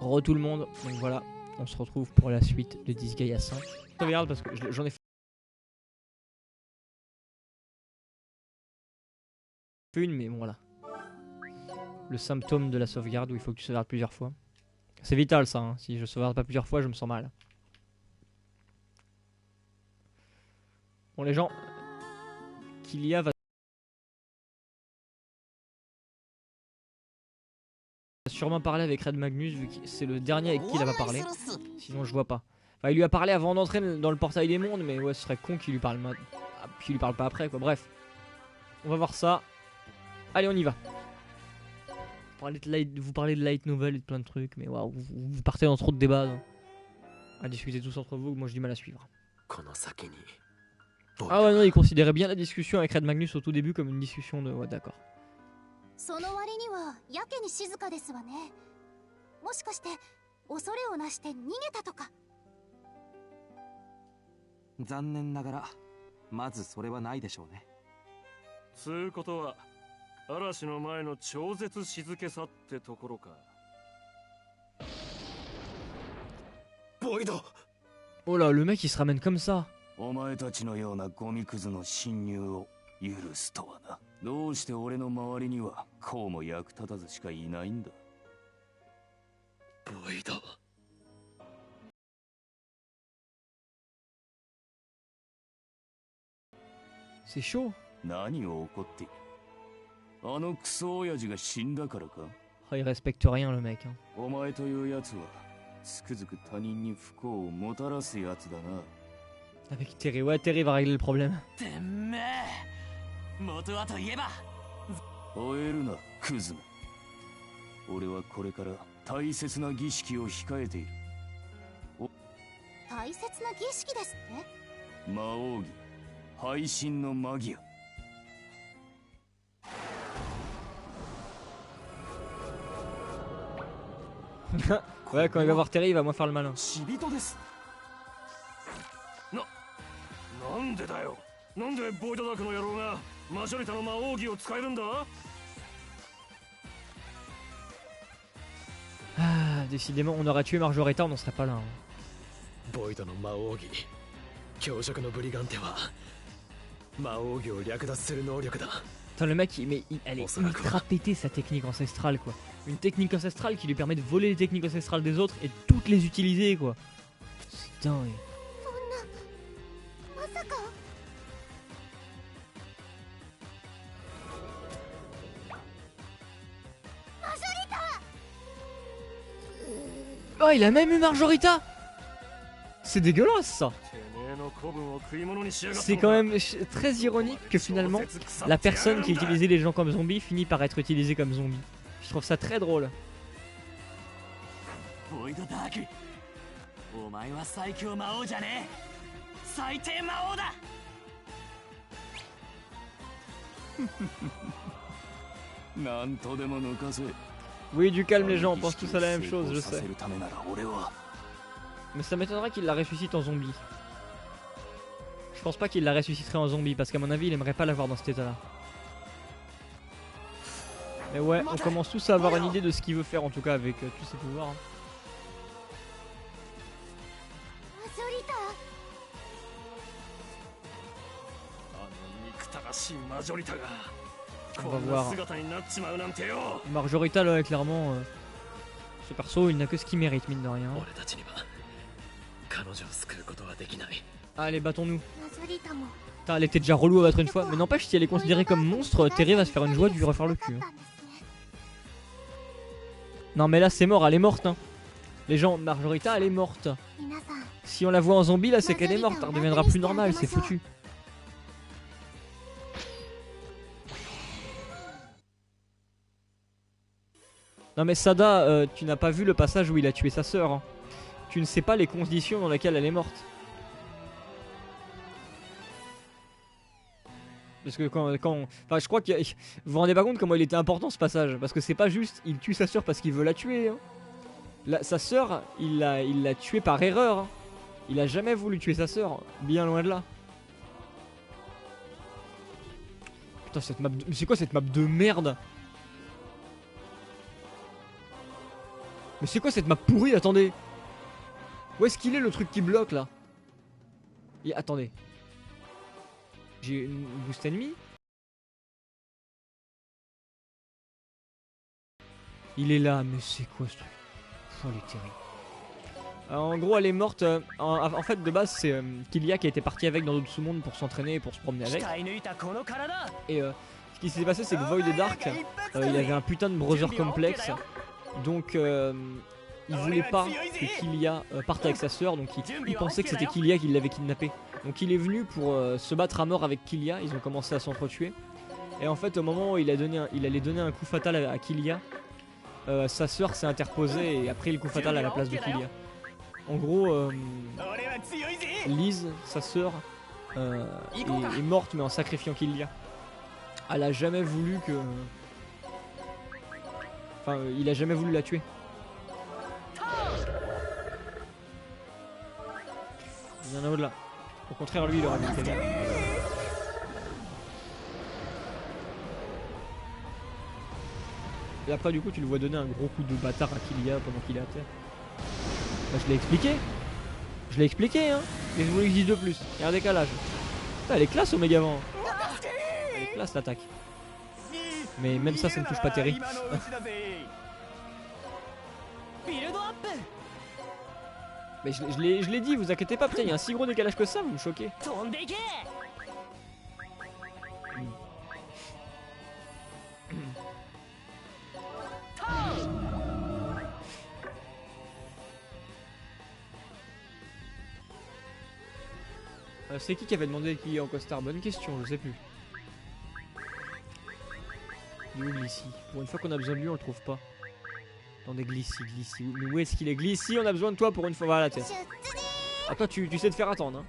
Re tout le monde, donc voilà, on se retrouve pour la suite de Disgaea 5. Je regarde parce que j'en ai fait une, mais bon voilà. Le symptôme de la sauvegarde où il faut que tu sauvegardes plusieurs fois. C'est vital ça, hein. Si je sauvegarde pas plusieurs fois, je me sens mal. Bon les gens, Kylia va sûrement parler avec Red Magnus vu que c'est le dernier avec qui il a pas parlé. Sinon je vois pas. Enfin il lui a parlé avant d'entrer dans le portail des mondes, mais ouais ce serait con qu'il lui parle pas après quoi. Bref, on va voir ça. Allez on y va. Vous parlez de light novel et de plein de trucs, mais waouh, vous partez dans trop de débats donc, à discuter tous entre vous, moi j'ai du mal à suivre. Ah ouais non, il considérait bien la discussion avec Red Magnus au tout début comme une discussion de... Ouais d'accord. その割にはやけに静かですわね。もしかして恐れをなして逃げたとか。残念ながらまずそれはないでしょうね。つうことは嵐の前の超絶静けさってところか。ボイド。 Oh là, le mec il se ramène comme ça. お前たちのようなゴミクズの侵入を許すとはな。どうして俺の周りにはこうも役立たずしかいないんだ。ボイド。C'est chaud. 何を怒っている。あのクソ親父が死んだからか。 Oh, il respecte rien le mec. Hein. お前というやつはつくづく他人に不幸をもたらすやつだな。 Avec Terry, ouais Terry va régler le problème. てめえ元はといえば吠えるなクズめ。俺はこれから大切な儀式を控えている。大切な儀式ですって。魔王儀配信のマギア。 Ouais, quand il va voir Terry, il va moins faire le malin. なんでだよ。なんでボイドダークの野郎がマジョリタの魔王儀を使えるんだ。 Ah, décidément, on aurait tué Marjorita, on n'en serait pas là. Hein. ボイドの魔王儀。強色のブリガンテは魔王儀を略奪する能力だ。 Putain, le mec, elle est ultra pétée sa technique ancestrale quoi. Une technique ancestrale qui lui permet de voler les techniques ancestrales des autres et de toutes les utiliser quoi. C'est dingue. まさか。 Oh, il a même eu Marjorita. C'est dégueulasse ça. C'est quand même très ironique que finalement la personne qui utilisait les gens comme zombies finit par être utilisée comme zombie. Je trouve ça très drôle. Oui, du calme les gens, on pense tous à la même chose, je sais. Mais ça m'étonnerait qu'il la ressuscite en zombie. Je pense pas qu'il la ressusciterait en zombie parce qu'à mon avis il aimerait pas la voir dans cet état là. Mais ouais, on commence tous à avoir une idée de ce qu'il veut faire en tout cas avec tous ses pouvoirs. Hein. On va voir. Marjorita là clairement ce perso il n'a que ce qu'il mérite mine de rien. Allez battons-nous. Putain, elle était déjà relou à battre une fois. Mais n'empêche si elle est considérée comme monstre, Terry va se faire une joie de lui refaire le cul. Hein. Non mais là c'est mort, elle est morte hein. Les gens, Marjorita elle est morte. Si on la voit en zombie là c'est qu'elle est morte, elle redeviendra plus normale, c'est foutu. Non mais Sada, tu n'as pas vu le passage où il a tué sa sœur. Hein. Tu ne sais pas les conditions dans lesquelles elle est morte. Parce que enfin je crois que vous vous rendez pas compte comment il était important ce passage. Parce que c'est pas juste, il tue sa sœur parce qu'il veut la tuer. Hein. Sa sœur, il l'a tuée par erreur. Hein. Il a jamais voulu tuer sa sœur, bien loin de là. Putain cette map, mais c'est quoi cette map de merde? Mais c'est quoi cette map pourrie? Attendez. Où est-ce qu'il est le truc qui bloque là? Attendez. J'ai une boost ennemi. Il est là, mais c'est quoi ce truc? Oh, il est terrible. En gros, elle est morte. En fait, de base, c'est Killia qui a été parti avec dans d'autres sous-mondes pour s'entraîner et pour se promener avec. Et ce qui s'est passé, c'est que Void Dark, il avait un putain de browser complexe. Donc, il voulait pas que Killia parte avec sa sœur. Donc, il pensait que c'était Killia qui l'avait kidnappé. Donc, il est venu pour se battre à mort avec Killia. Ils ont commencé à s'entretuer. Et en fait, au moment où il allait donner un coup fatal à Killia, sa sœur s'est interposée et a pris le coup fatal à la place de Killia. En gros, Liz, sa sœur, est morte mais en sacrifiant Killia. Elle a jamais voulu que... Enfin, il a jamais voulu la tuer. Il y en a un autre là. Au contraire, lui, il aurait mis quelqu'un. Et après, du coup, tu le vois donner un gros coup de bâtard à Killia pendant qu'il est à terre. Bah, je l'ai expliqué. Je l'ai expliqué, hein. Mais je voulais que je dise de plus. Il y a un décalage. Putain, elle est classe au Mégavant. Elle est classe l'attaque. Mais même ça, ça ne touche pas Terry. Mais je l'ai dit, vous inquiétez pas, putain, il y a un si gros décalage que ça, vous me choquez. C'est qui avait demandé qui est en costard? Bonne question, je sais plus. Il est où Glissy? Pour une fois qu'on a besoin de lui, on le trouve pas. Attendez, Glissy. Mais où est-ce qu'il est? Glissy, on a besoin de toi pour une fois. Voilà, tiens. Ah, toi, tu sais te faire attendre, hein.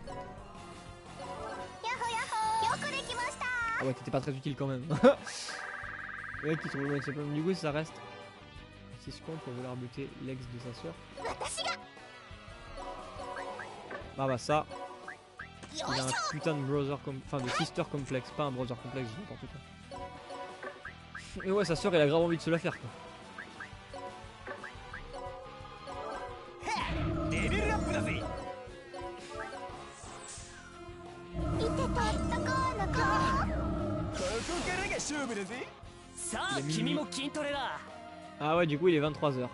Ah ouais, t'étais pas très utile quand même. Le mec qui trouve le problème du coup, ça reste. C'est ce qu'on pour vouloir buter l'ex de sa soeur. Ah bah ça. Il a un putain de brother enfin de sister complexe, pas un brother complexe, n'importe quoi. Et ouais, sa soeur elle a grave envie de se la faire quoi. Ah ouais, du coup il est 23h.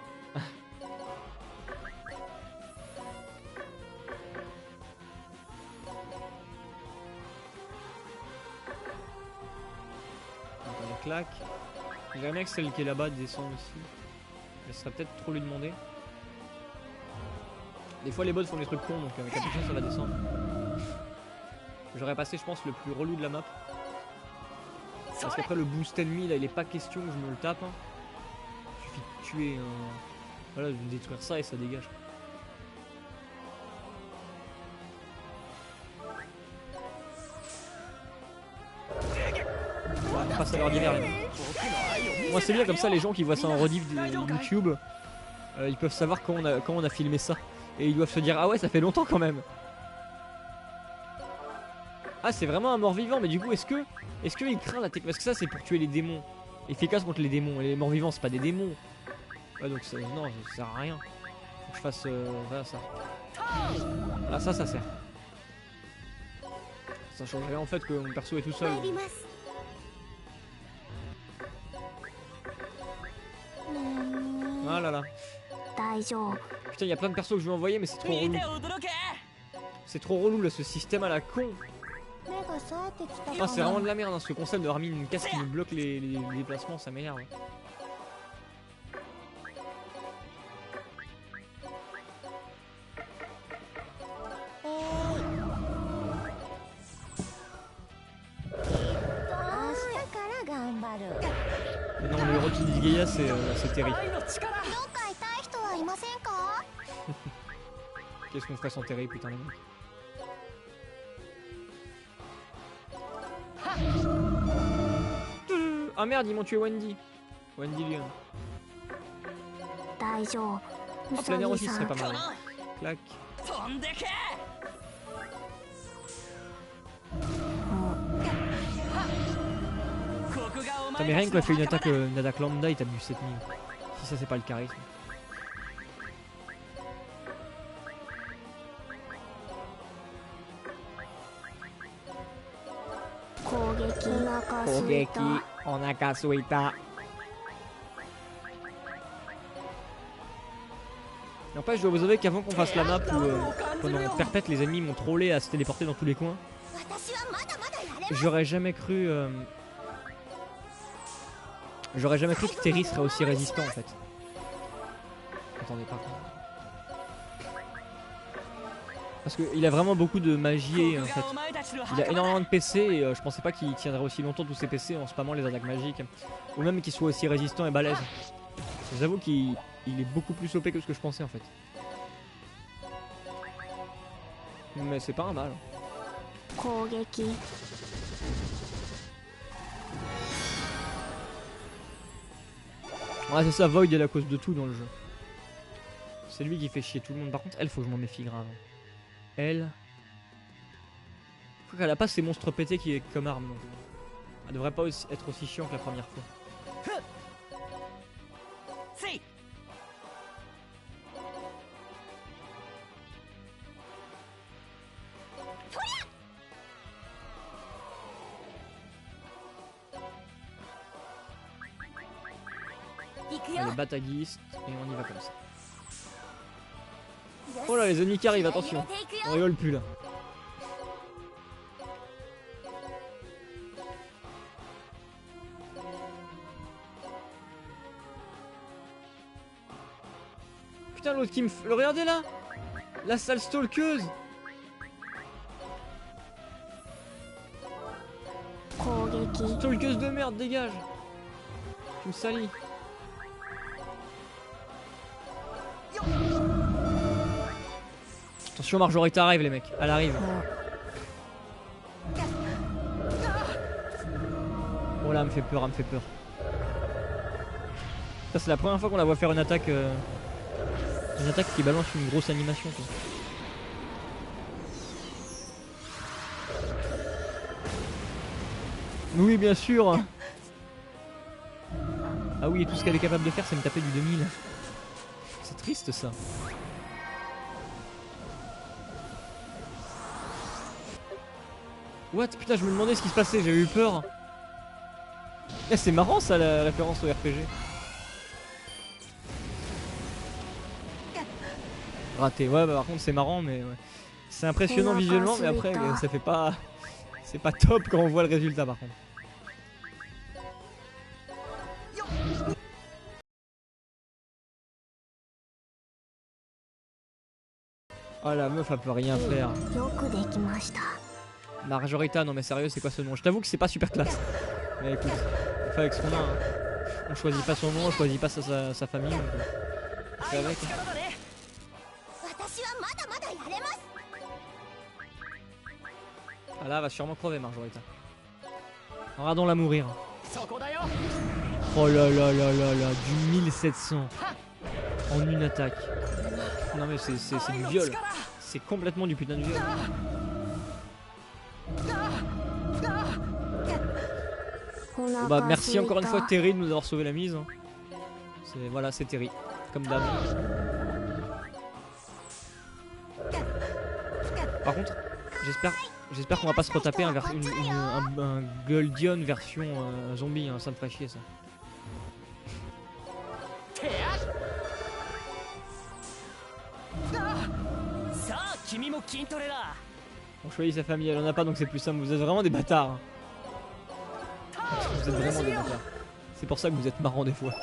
Claque. J'aimerais bien que celle qui est là-bas descende aussi. Mais ce serait peut-être trop lui demander. Des fois les bots font des trucs cons donc avec la prochaine ça va descendre. J'aurais passé je pense le plus relou de la map. Parce qu'après le boost ennemi là il est pas question que je me le tape. Hein. Il suffit de tuer voilà, de détruire ça et ça dégage. On passe à l'heure d'hiver les mecs. Moi c'est bien comme ça les gens qui voient ça en rediff de YouTube ils peuvent savoir quand on a filmé ça. Et ils doivent se dire ah ouais ça fait longtemps quand même. Ah c'est vraiment un mort vivant mais du coup est-ce que il craint la technique? Parce que ça c'est pour tuer les démons. Efficace contre les démons. Et les morts vivants c'est pas des démons. Ouais donc ça, non ça sert à rien. Faut que je fasse voilà ça. Ah ça sert. Ça change rien en fait que mon perso est tout seul. Ah là là. Putain, il y a plein de persos que je veux envoyer, mais c'est trop relou. C'est trop relou là, ce système à la con. Ah, c'est vraiment de la merde, hein, ce concept d'avoir mis une casse qui nous bloque les déplacements, ça m'énerve. Mais non, le retour d'Igeia, c'est terrible. Qu'est-ce qu'on ferait sans Terry, putain les mecs. Ah merde, ils m'ont tué Wendy. Wendy Lion. Oh, Planer aussi, ce serait pas mal. Clac. Putain, mais rien que quand il fait une attaque lambda, il tape du 7000. Si ça, c'est pas le charisme. Kogeki Onaka-suita. En fait, je dois vous avouer qu'avant qu'on fasse la map où pendant perpète les ennemis m'ont trollé à se téléporter dans tous les coins, j'aurais jamais cru que Terry serait aussi résistant en fait. Attendez pas. Parce qu'il a vraiment beaucoup de magie en fait. Il a énormément de PC et je pensais pas qu'il tiendrait aussi longtemps tous ses PC en spammant les attaques magiques. Ou même qu'il soit aussi résistant et balèze. Je vous avoue qu'il est beaucoup plus OP que ce que je pensais en fait. Mais c'est pas un mal. Ouais c'est ça, Void est la cause de tout dans le jeu. C'est lui qui fait chier tout le monde. Par contre elle faut que je m'en méfie grave. Elle... Je crois qu'elle a pas ces monstres pétés qui est comme arme donc. Elle devrait pas être aussi chiant que la première fois. Allez, Batagiste, et on y va comme ça. Oh là, les ennemis qui arrivent, attention. On rigole plus là. Putain, l'autre qui me... Regardez là. La sale stalkeuse. Stalkeuse de merde, dégage. Tu me salis. Attention, Marjorita arrive les mecs, elle arrive. Oh là, elle me fait peur, elle me fait peur. Ça c'est la première fois qu'on la voit faire une attaque qui balance une grosse animation quoi. Oui bien sûr. Ah oui, et tout ce qu'elle est capable de faire c'est me taper du 2000. C'est triste ça. What? Putain, je me demandais ce qui se passait, j'avais eu peur. Eh, c'est marrant ça, la référence au RPG. Raté, ouais, bah par contre c'est marrant, mais ouais. C'est impressionnant visuellement, mais après ça fait pas... C'est pas top quand on voit le résultat par contre. Oh la meuf elle peut rien faire. Marjorita, non mais sérieux c'est quoi ce nom? Je t'avoue que c'est pas super classe. Mais écoute, on fait avec ce qu'on a hein. On choisit pas son nom, on choisit pas sa famille. Donc, on fait avec. Ah là elle va sûrement crever Marjorita. Regardons-la mourir. Oh là là là là là, du 1700 en une attaque. Non mais c'est du viol. C'est complètement du putain de viol. Bah merci encore une fois Terry de nous avoir sauvé la mise. Voilà, c'est Terry, comme d'hab. Par contre, j'espère qu'on va pas se retaper un Goldion version zombie, hein, ça me ferait chier ça. On choisit sa famille, elle en a pas donc c'est plus simple, vous êtes vraiment des bâtards. Hein. Vous êtes vraiment des bâtards. C'est pour ça que vous êtes marrants des fois.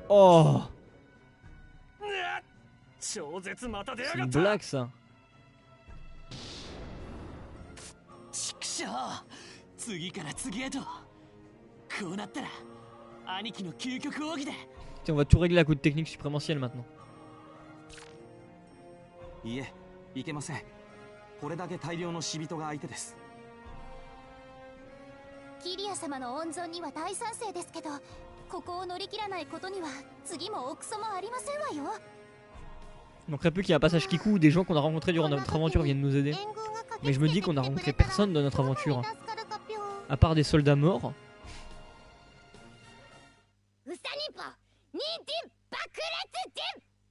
Oh, c'est une blague ça. Tiens, on va tout régler à coup de technique suprémentielle maintenant. Il manquerait plus qu'il y ait un passage Kiku où des gens qu'on a rencontrés durant notre aventure viennent nous aider. Mais je me dis qu'on a rencontré personne dans notre aventure. À part des soldats morts.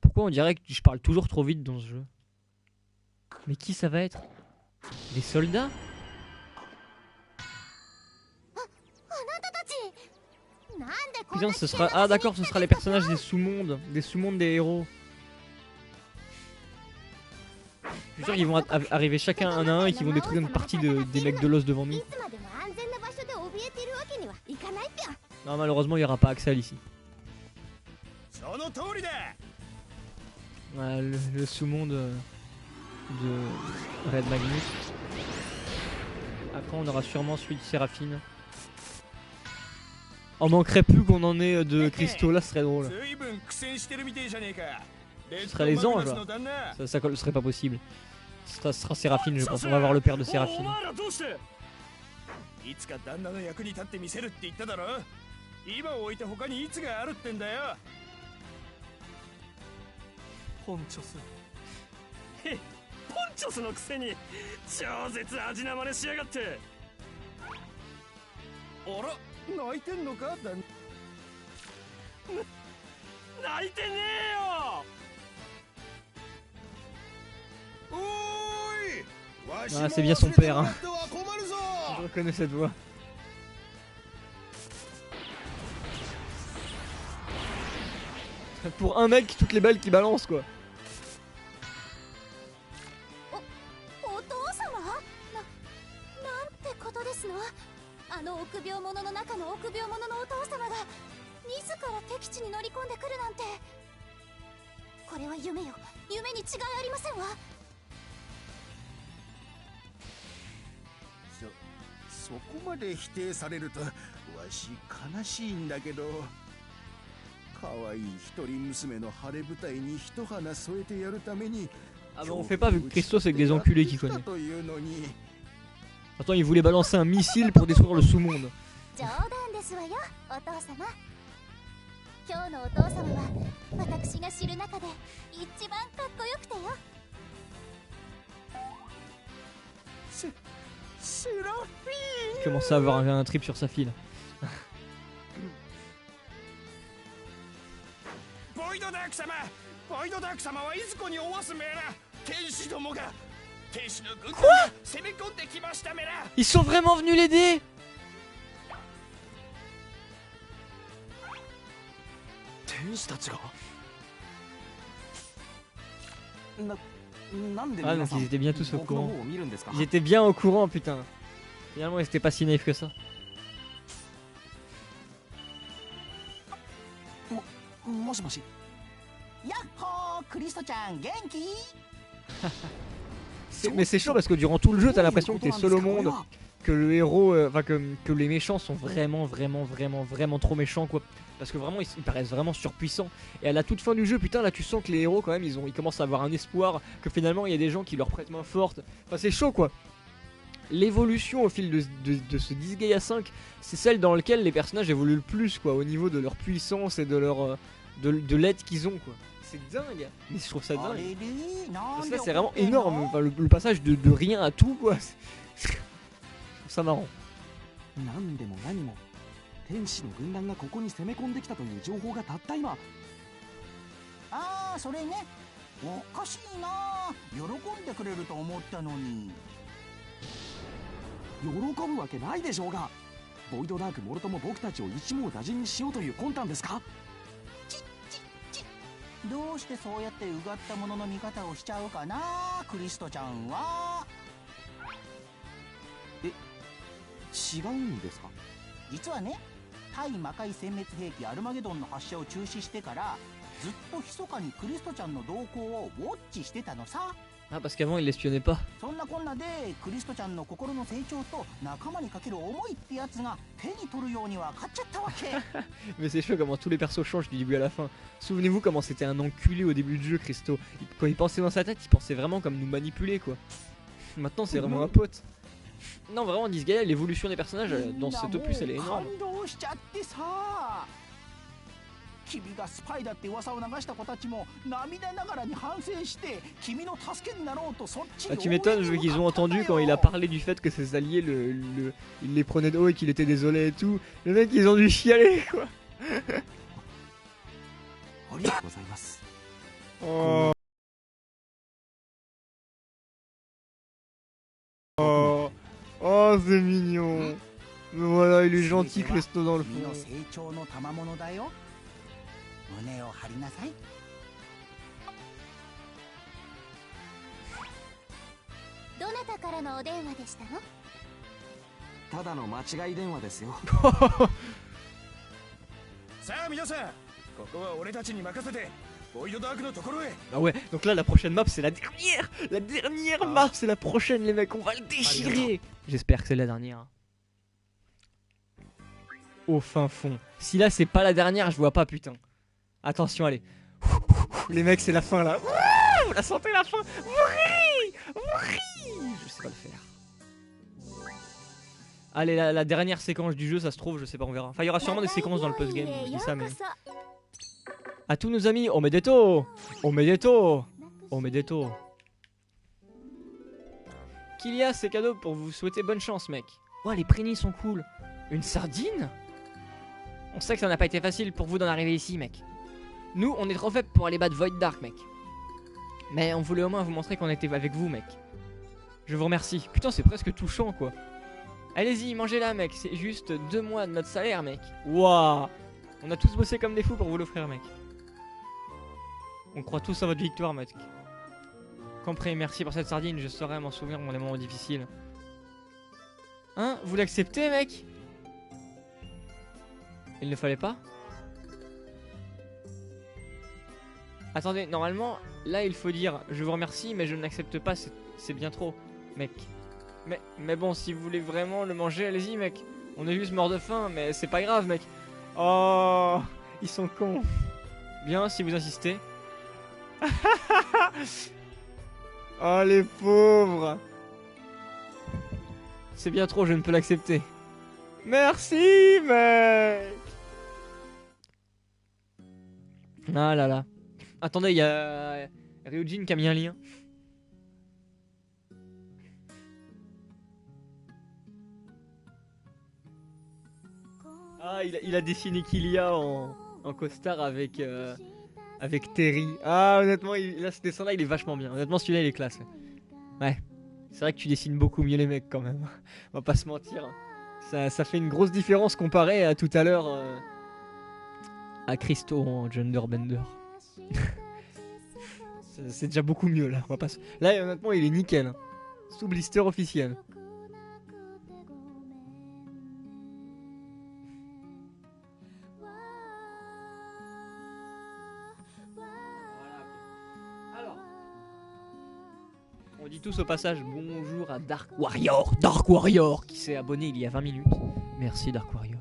Pourquoi on dirait que je parle toujours trop vite dans ce jeu? Mais qui ça va être? Des soldats? Putain, ce sera... Ah d'accord, ce sera les personnages des sous-mondes. Des sous-mondes des héros. Je suis sûr qu'ils vont arriver chacun un à un et qu'ils vont détruire une partie des mecs de l'os devant nous. Non, malheureusement, il n'y aura pas Axel ici. Ouais, le sous-monde de Red Magnus. Après, on aura sûrement celui de Séraphine. On manquerait plus qu'on en ait de Christo, là ce serait drôle. Ce serait les anges là. Ça serait pas possible. Ce sera Séraphine, je pense. On va voir le père de Séraphine. Ah, c'est bien son père, hein. Je reconnais cette voix. Pour un mec, toutes les balles qui balancent quoi. Ah bah on fait pas vu que Christo c'est que des enculés qui connaissent. Attends, il voulait balancer un missile pour détruire le sous-monde. Il commence à avoir un trip sur sa fille là. Quoi? Ils sont vraiment venus l'aider? Ah donc ils étaient bien tous au courant. Ils étaient bien au courant putain. Finalement ils étaient pas si naïfs que ça. Mais c'est chaud parce que durant tout le jeu t'as l'impression que t'es seul au monde, que le héros, enfin que les méchants sont vraiment trop méchants quoi. Parce que vraiment ils paraissent vraiment surpuissants. Et à la toute fin du jeu putain là tu sens que les héros quand même ils commencent à avoir un espoir, que finalement il y a des gens qui leur prêtent main forte. Enfin c'est chaud quoi. L'évolution au fil de ce Disgaea 5 c'est celle dans laquelle les personnages évoluent le plus quoi, au niveau de leur puissance et de leur de l'aide qu'ils ont quoi. C'est dingue, mais je trouve ça dingue. Parce que là c'est vraiment énorme, enfin, le passage de rien à tout quoi. Je trouve ça marrant. Ah parce qu'avant il l'espionnait pas. Mais c'est chaud comment tous les persos changent du début à la fin. Souvenez-vous comment c'était un enculé au début du jeu Christo. Quand il pensait dans sa tête il pensait vraiment comme nous manipuler quoi. Maintenant c'est vraiment un pote. Non vraiment Disgaea, l'évolution des personnages dans cet opus elle est énorme. Ah, tu m'étonnes vu qu'ils ont entendu quand il a parlé du fait que ses alliés il les prenait de haut et qu'il était désolé et tout. Les mecs ils ont dû chialer quoi. Oh. Oh, oh c'est mignon. Mais voilà, il est gentil, Clesto dans le fond. どなたからのお電話でしたの？ただの間違い電話ですよ。さあ皆さん、ここは俺たちに任せてボイドダークのところへ。 Ah ouais, donc là la prochaine map c'est la dernière. La dernière map c'est la prochaine les mecs, on va le déchirer. J'espère que c'est la dernière. Au fin fond. Si là c'est pas la dernière, je vois pas putain. Attention allez. Les mecs c'est la fin là. Vous la sentez la fin? Oui, oui. Je sais pas le faire. Allez la dernière séquence du jeu ça se trouve, je sais pas, on verra. Enfin il y aura sûrement des séquences dans le post-game, je dis ça mais... À tous nos amis, Omedeto, Omedeto, Omedeto. Kilia, c'est cadeau pour vous souhaiter bonne chance, mec. Oh, les prénis sont cool. Une sardine? On sait que ça n'a pas été facile pour vous d'en arriver ici, mec. Nous, on est trop faibles pour aller battre Void Dark, mec. Mais on voulait au moins vous montrer qu'on était avec vous, mec. Je vous remercie. Putain, c'est presque touchant, quoi. Allez-y, mangez-la, mec. C'est juste 2 mois de notre salaire, mec. Waouh. On a tous bossé comme des fous pour vous l'offrir, mec. On croit tous à votre victoire, mec. Compris, merci pour cette sardine, je saurai m'en souvenir dans les moments difficiles. Hein? Vous l'acceptez, mec? Il ne fallait pas? Attendez, normalement, là il faut dire je vous remercie, mais je n'accepte pas, c'est bien trop, mec. Mais bon, si vous voulez vraiment le manger, allez-y, mec. On est juste mort de faim, mais c'est pas grave, mec. Oh, ils sont cons. Bien, si vous insistez. Oh les pauvres. C'est bien trop, je ne peux l'accepter. Merci mec. Ah là là. Attendez, il y a Ryujin qui a mis un lien. Ah, il a dessiné Kilia en costard avec... avec Terry. Ah, honnêtement, là, ce dessin-là, il est vachement bien. Honnêtement, celui-là, il est classe. Ouais. C'est vrai que tu dessines beaucoup mieux les mecs, quand même. On va pas se mentir. Ça fait une grosse différence comparé à tout à l'heure à Christo en Genderbender. C'est déjà beaucoup mieux, là. On va pas se... Là, honnêtement, il est nickel. Sous blister officiel. On dit tous au passage bonjour à Dark Warrior qui s'est abonné il y a 20 minutes. Merci Dark Warrior.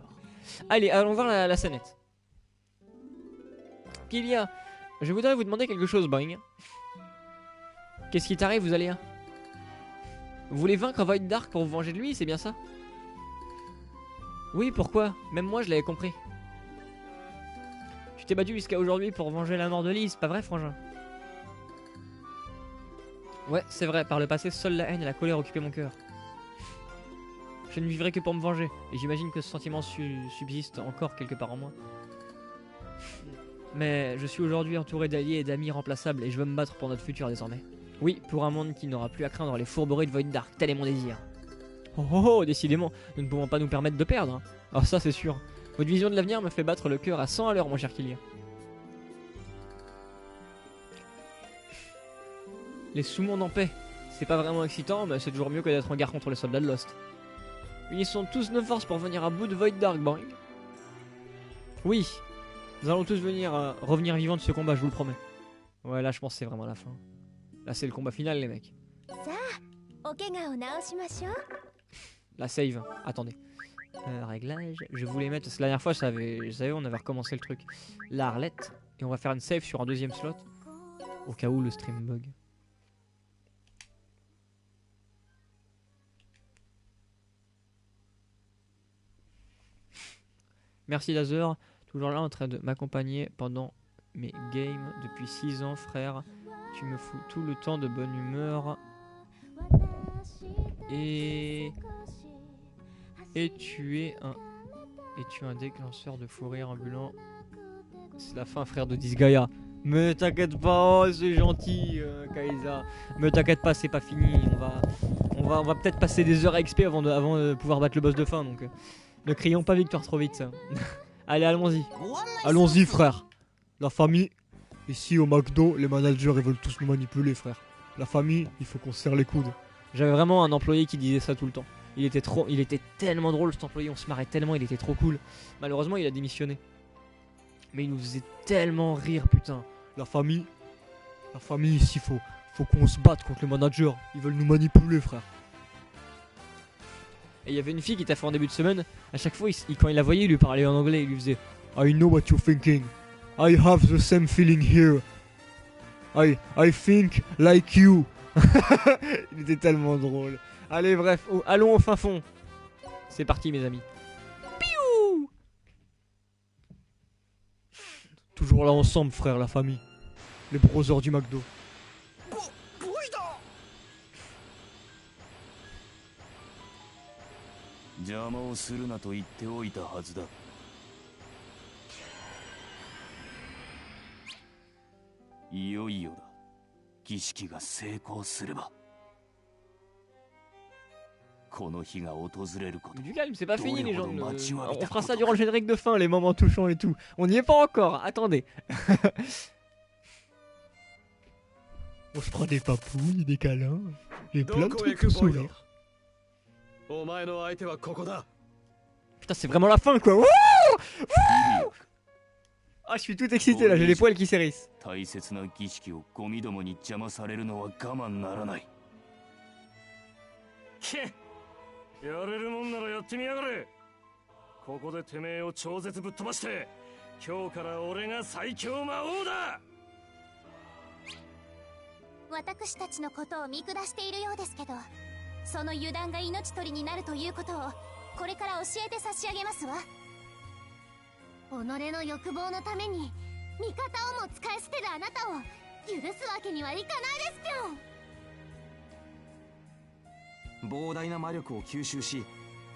Allez, allons voir la scénette. Kilia, je voudrais vous demander quelque chose, Boing. Qu'est-ce qui t'arrive, vous allez? Vous voulez vaincre Void Dark pour vous venger de lui, c'est bien ça? Oui, pourquoi? Même moi je l'avais compris. Tu t'es battu jusqu'à aujourd'hui pour venger la mort de Lise, pas vrai, frangin? Ouais, c'est vrai, par le passé, seule la haine et la colère occupaient mon cœur. Je ne vivrai que pour me venger, et j'imagine que ce sentiment subsiste encore quelque part en moi. Mais je suis aujourd'hui entouré d'alliés et d'amis remplaçables, et je veux me battre pour notre futur désormais. Oui, pour un monde qui n'aura plus à craindre les fourberies de Void Dark, tel est mon désir. Oh oh oh, décidément, nous ne pouvons pas nous permettre de perdre. Hein. Alors ça c'est sûr. Votre vision de l'avenir me fait battre le cœur à 100 à l'heure, mon cher Kilia. Les sous-mondes en paix. C'est pas vraiment excitant, mais c'est toujours mieux que d'être en guerre contre les soldats de Lost. Unissons tous nos forces pour venir à bout de Void Dark, Boing. Oui, nous allons tous venir revenir vivants de ce combat, je vous le promets. Ouais, là je pense que c'est vraiment la fin. Là c'est le combat final, les mecs. La save, attendez. Réglage, je voulais mettre, parce que la dernière fois, je savais, on avait recommencé le truc. La Arlette, et on va faire une save sur un deuxième slot, au cas où le stream bug. Merci Laser, toujours là en train de m'accompagner pendant mes games depuis 6 ans, frère. Tu me fous tout le temps de bonne humeur. Et tu es un déclencheur de fou rire ambulant. C'est la fin, frère de Disgaea. Mais t'inquiète pas, oh, c'est gentil, Kaisa. Mais t'inquiète pas, c'est pas fini. On va peut-être passer des heures à XP avant de pouvoir battre le boss de fin. Donc, ne crions pas victoire trop vite. Ça. Allez, allons-y. Allons-y, frère. La famille. Ici au McDo, les managers ils veulent tous nous manipuler, frère. La famille, il faut qu'on se serre les coudes. J'avais vraiment un employé qui disait ça tout le temps. Il était tellement drôle cet employé, on se marrait tellement, il était trop cool. Malheureusement, il a démissionné. Mais il nous faisait tellement rire, putain. La famille ici, faut qu'on se batte contre les managers. Ils veulent nous manipuler, frère. Et il y avait une fille qui t'a fait en début de semaine. À chaque fois, quand il la voyait, il lui parlait en anglais. Il lui faisait I know what you're thinking. I have the same feeling here. I think like you. Il était tellement drôle. Allez, bref, allons au fin fond. C'est parti, mes amis. Piou! Toujours là ensemble, frère, la famille. Les brothers du McDo. 邪魔をするなと言っておいたはずだ。いよいよだ。儀式が成功すれば、この日が訪れること。 Du calme, c'est pas fini les gens. On fera ça durant le générique de fin, les moments touchants et tout. On n'y est pas encore, attendez. On se prend des papouilles, des câlins, et plein de trucs pour sourire. Putain, c'est vraiment la fin quoi. Ah, je suis tout excité là, j'ai les poils qui s'hérissent. 大切な儀式をゴミどもに邪魔されるのは我慢ならない。やれるもんならやってみやがれ。ここでてめえを超絶ぶっ飛ばして、今日から俺が最強魔王だ。私たちのことを見下しているようですけど、その油断が命取りになるということをこれから教えて差し上げますわ。己の欲望のために味方をも使い捨てるあなたを許すわけにはいかないですぴょん。膨大な魔力を吸収し、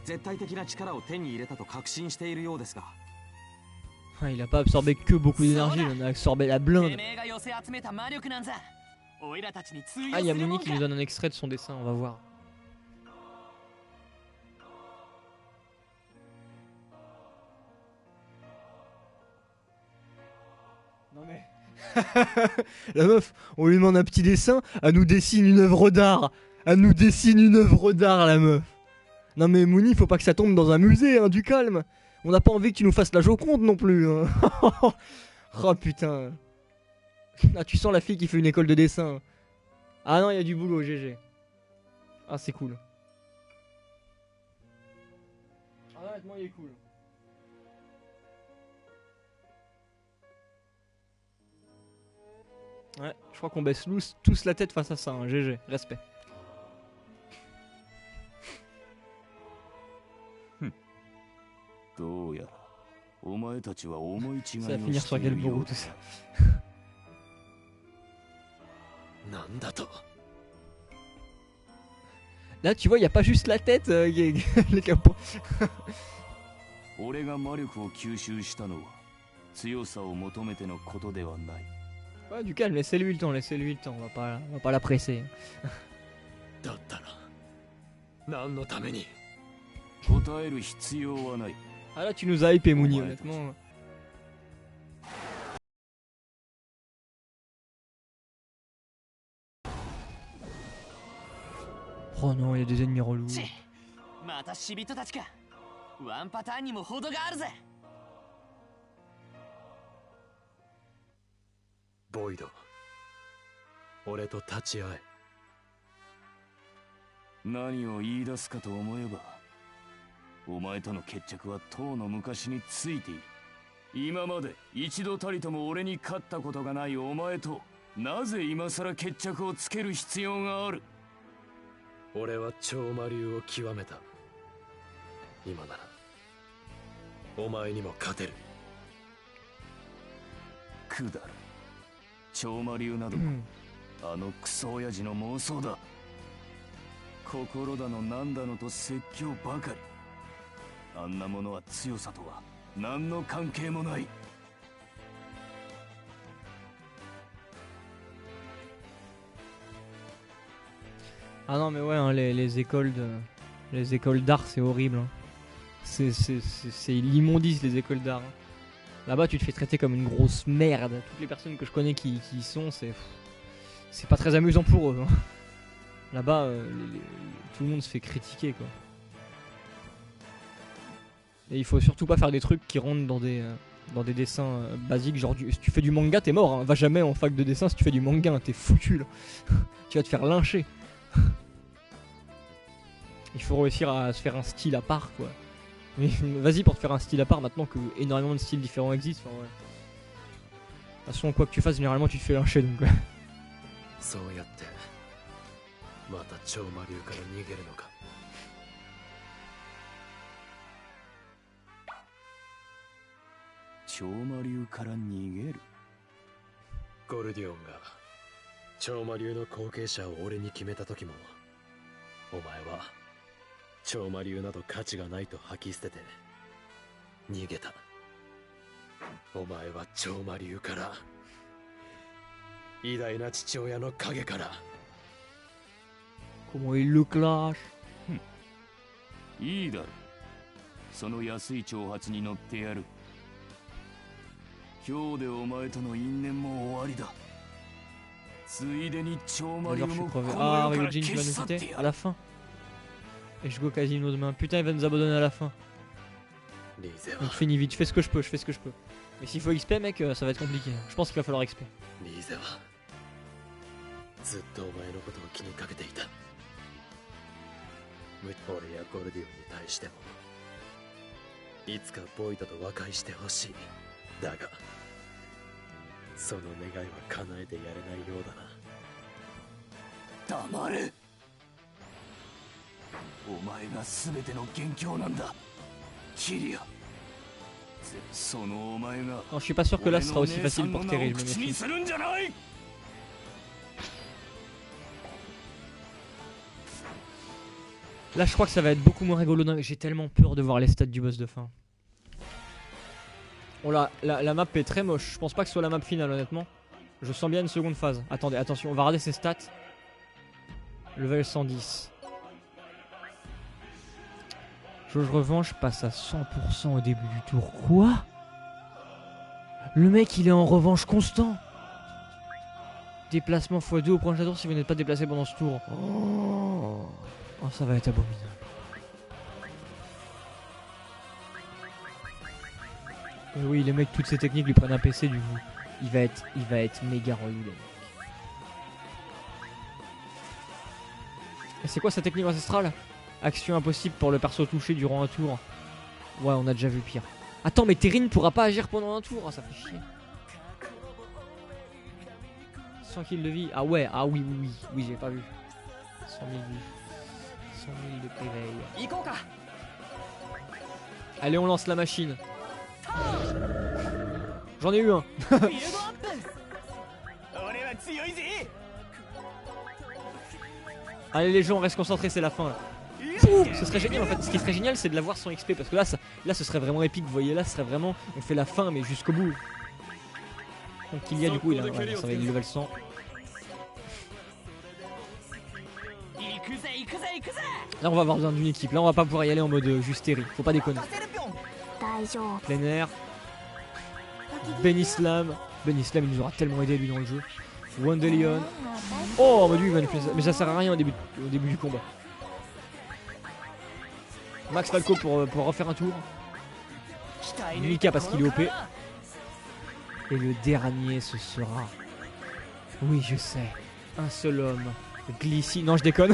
絶対的な力を手に入れたと確信しているようですが。Il a pas absorbé que beaucoup d'énergie, il en a absorbé la blinde. Ah, il y a Mouni qui nous donne un extrait de son dessin, on va voir. Non mais... La meuf, on lui demande un petit dessin, elle nous dessine une œuvre d'art. Elle nous dessine une œuvre d'art, la meuf. Non mais Mouni, faut pas que ça tombe dans un musée, hein, du calme. On n'a pas envie que tu nous fasses la Joconde non plus. Hein. Oh putain. Ah, tu sens la fille qui fait une école de dessin. Ah non, il y a du boulot, GG. Ah, c'est cool. Ah, honnêtement, il est cool. Ouais, je crois qu'on baisse tous la tête face à ça, hein. GG, respect. Ça va finir sur Galboro tout ça. Là tu vois, il n'y a pas juste la tête, les capos. Ouais, du calme, laissez-lui le temps, on va pas la presser. Ah là tu nous as hypé Mouni, honnêtement. Oh non, il y a des ennemis relous. Boyd, 俺と立ち会え。何を言い出すかと思えば、お前との決着はとうの昔についている。今まで一度たりとも俺に勝ったことがないお前と、なぜ今さら決着をつける必要がある。俺は超魔流を極めた。今ならお前にも勝てる。くだら超魔流など、あのクソ親父の妄想だ。心だのなんだのと説教ばかり。あんなものは強さとは何の関係もない。Ah non mais ouais, hein, les écoles d'art c'est horrible. Hein. C'est l'immondice les écoles d'art. Hein. Là-bas tu te fais traiter comme une grosse merde. Toutes les personnes que je connais qui y sont, c'est pas très amusant pour eux. Hein. Là-bas tout le monde se fait critiquer quoi. Et il faut surtout pas faire des trucs qui rentrent dans des dessins basiques. Genre si tu fais du manga t'es mort. Hein. Va jamais en fac de dessin si tu fais du manga, hein, t'es foutu là. Tu vas te faire lyncher. Il faut réussir à se faire un style à part quoi. Mais vas-y pour te faire un style à part maintenant que énormément de styles différents existent. Enfin, ouais. De toute façon quoi que tu fasses généralement tu te fais lyncher donc. そうやってまた超魔竜から逃げるのか。超魔竜から逃げる。ゴルディオンが超魔竜の後継者を俺に決めた時も、お前は超魔竜など価値がないと吐き捨てて逃げた。お前は超魔竜から、偉大な父親の影から。Comment il le clash. いいだろう。その安い挑発に乗ってやる。今日でお前との因縁も終わりだ。ついでに超魔竜 D'ailleurs je suis も crevé. こ Ah の世から Ryujin qui 消 va し nous 去って quitter や à る。 la fin. Et je go casino demain. Putain il va nous abandonner à la fin. リーゼは Donc finis vite, je fais ce que je peux, Mais s'il faut XP mec ça va être compliqué. Je pense qu'il va falloir XP. リーゼはずっとお前のことを気にかけていた。俺やゴルディオンに対してもいつかボイドと和解してほしい。だがその願いは叶えてやれないようだな。黙れ。お前が全ての元凶なんだ、キリア。そのお前が Non je suis pas sûr que là ce sera aussi 俺の姉さ facile んの pour 名 Terry, を je me 口に méfie. するんじゃない。 Là je crois que ça va être beaucoup moins rigolo. J'ai tellement peur de voir les stats du boss de fin. Oh là, la map est très moche. Je pense pas que ce soit la map finale honnêtement. Je sens bien une seconde phase. Attendez, attention, on va regarder ses stats. Level 110. Jauge revanche passe à 100% au début du tour. Quoi? Le mec il est en revanche constant. Déplacement x2 au prochain tour si vous n'êtes pas déplacé pendant ce tour. Oh, ça va être abominable. Et oui, les mecs, toutes ces techniques lui prennent un PC du coup. Il va être méga relou les mecs. Et c'est quoi sa technique ancestrale? Action impossible pour le perso touché durant un tour. Ouais, on a déjà vu pire. Attends, mais Terry ne pourra pas agir pendant un tour. Ah, ça fait chier. 100 kills de vie. Ah ouais, ah oui, j'ai pas vu. 100 000 vies. 100 000 de préveil. Allez, on lance la machine. J'en ai eu un. Allez les gens, on reste concentrés, c'est la fin là. Ouh, ce serait génial en fait. Ce qui serait génial c'est de l'avoir sans XP parce que là, là ce serait vraiment épique. Vous voyez là, ce serait vraiment, on fait la fin mais jusqu'au bout. Donc il y a du coup, il a, ouais, ça va être level 100. Là on va avoir besoin d'une équipe. Là on va pas pouvoir y aller en mode juste Terry. Faut pas déconner. Plein air. Benislam. Benislam il nous aura tellement aidé lui dans le jeu. Wandelion. Oh mon dieu il va nous faire ça. Mais ça sert à rien au début du combat. Max Falco pour refaire un tour. Mika parce qu'il est OP. Et le dernier ce sera... Oui je sais. Un seul homme. Glissy. Non je déconne.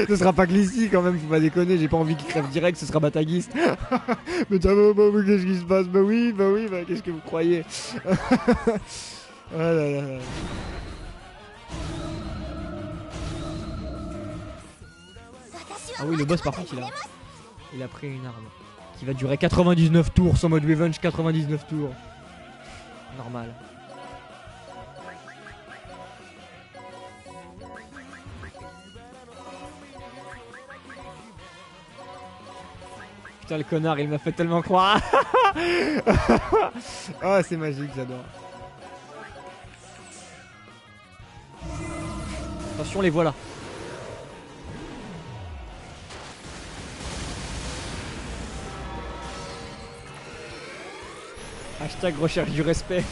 Ce sera pas Glissy quand même, faut pas déconner. J'ai pas envie qu'il crève direct, ce sera Batagiste. Mais qu'est-ce qui se passe? Bah oui, qu'est-ce que vous croyez? Oh là là là. Ah oui le boss par contre il a pris une arme qui va durer 99 tours, son mode revenge 99 tours. Normal. Putain le connard il m'a fait tellement croire. Oh c'est magique, j'adore. Attention les voilà. Hashtag recherche du respect.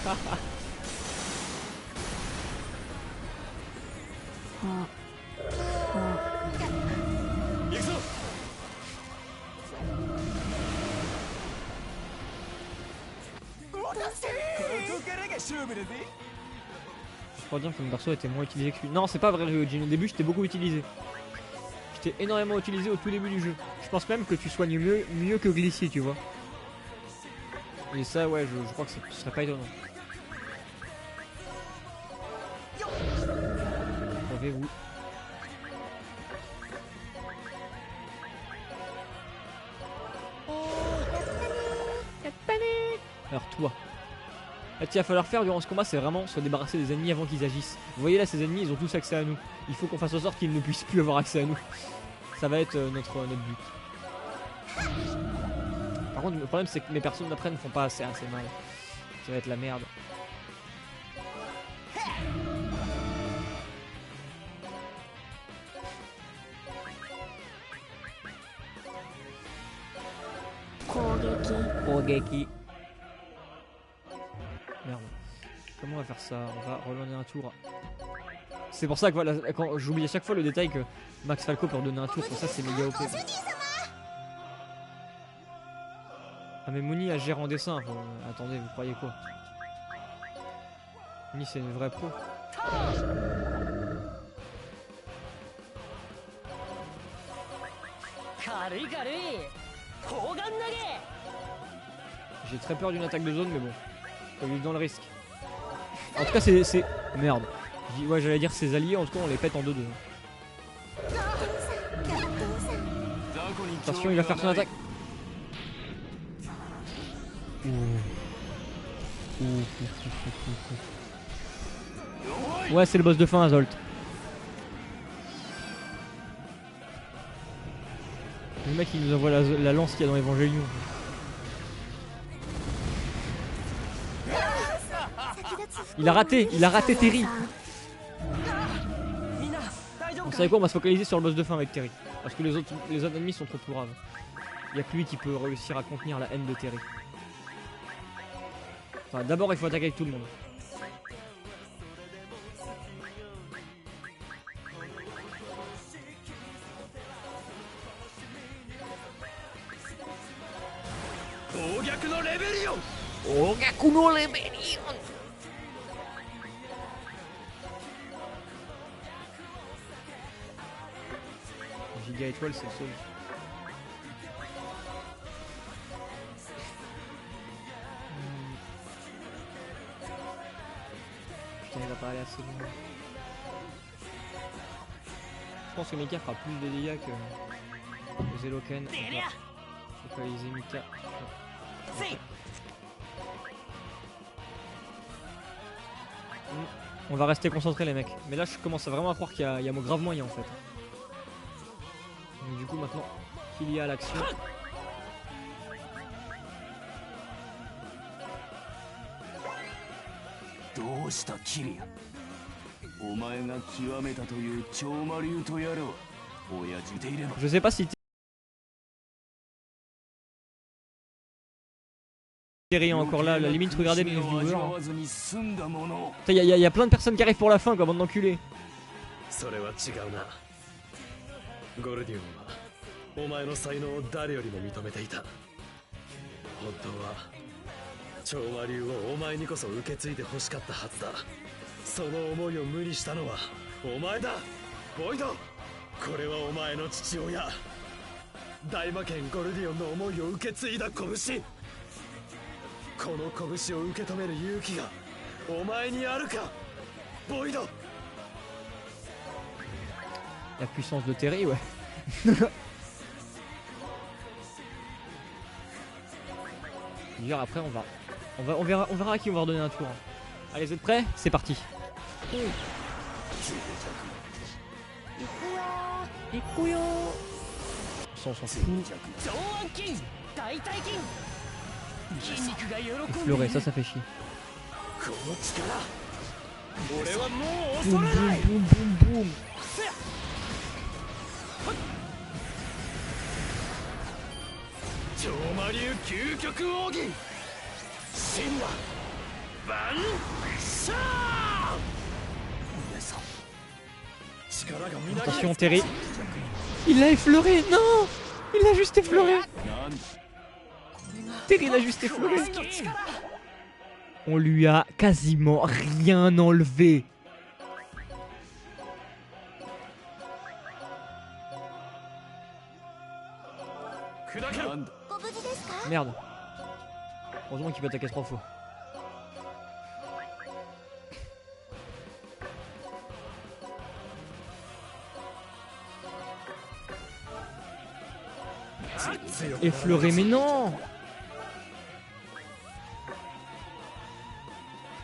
Je crois dire que mon perso était moins utilisé que lui. Non, c'est pas vrai, Ryujin. Au début, j'étais beaucoup utilisé. J'étais énormément utilisé au tout début du jeu. Je pense même que tu soignes mieux que Glissier, tu vois. Et ça, ouais, je crois que ce serait pas étonnant. Avez-vous. Alors toi. Là, ce qu'il va falloir faire durant ce combat, c'est vraiment se débarrasser des ennemis avant qu'ils agissent. Vous voyez là, ces ennemis, ils ont tous accès à nous. Il faut qu'on fasse en sorte qu'ils ne puissent plus avoir accès à nous. Ça va être notre but. Par contre, le problème, c'est que mes personnes d'après ne font pas assez mal. Ça va être la merde. Kogeki. Merde. Comment on va faire ça? On va relancer un tour. C'est pour ça que voilà, quand j'oublie à chaque fois le détail que Max Falco peut redonner un tour, pour ça c'est méga OP. Ah mais Moni a gère en dessin, attendez, vous croyez quoi? Moni c'est une vraie pro. J'ai très peur d'une attaque de zone mais bon, faut vivre dans le risque. En tout cas c'est... Merde. Ouais j'allais dire ses alliés, en tout cas on les pète en 2-2. Attention il va faire son attaque. Ouais c'est le boss de fin Azolt. Le mec il nous envoie la lance qu'il y a dans Evangelion. Il a raté Terry. Vous savez quoi, on va se focaliser sur le boss de fin avec Terry. Parce que les autres ennemis sont trop braves. Il n'y a que lui qui peut réussir à contenir la haine de Terry. Enfin, d'abord il faut attaquer avec tout le monde. Ogaku no Rebellion. Giga étoile c'est le seul. Putain il va pas aller assez loin. Je pense que Mika fera plus de dégâts que Zeloken. On va focaliser Mika. On va rester concentré les mecs. Mais là je commence vraiment à croire qu'il y a grave moyen en fait. Donc du coup maintenant qu'il y a l'action. Je sais pas si Terry est encore là, à la limite regardez les viewers. Il y a plein de personnes qui arrivent pour la fin quoi, bande d'enculés. ゴルディオンはお前の才能を誰よりも認めていた。本当は超魔流をお前にこそ受け継いで欲しかったはずだ。その思いを無にしたのはお前だボイド。これはお前の父親大魔剣ゴルディオンの思いを受け継いだ拳。この拳を受け止める勇気がお前にあるかボイド。 La puissance de Terry, ouais. D'ailleurs après on verra à qui on va redonner un tour. Allez vous êtes prêts? C'est parti. Ça on s'en fout. Pleurer, ça fait chier. Boum boum boum boum boum. Attention Terry. Il l'a effleuré, non. Il l'a juste effleuré. Terry l'a juste effleuré. On lui a quasiment rien enlevé. Merde. Heureusement qu'il peut attaquer 3 fois. Effleuré, mais non.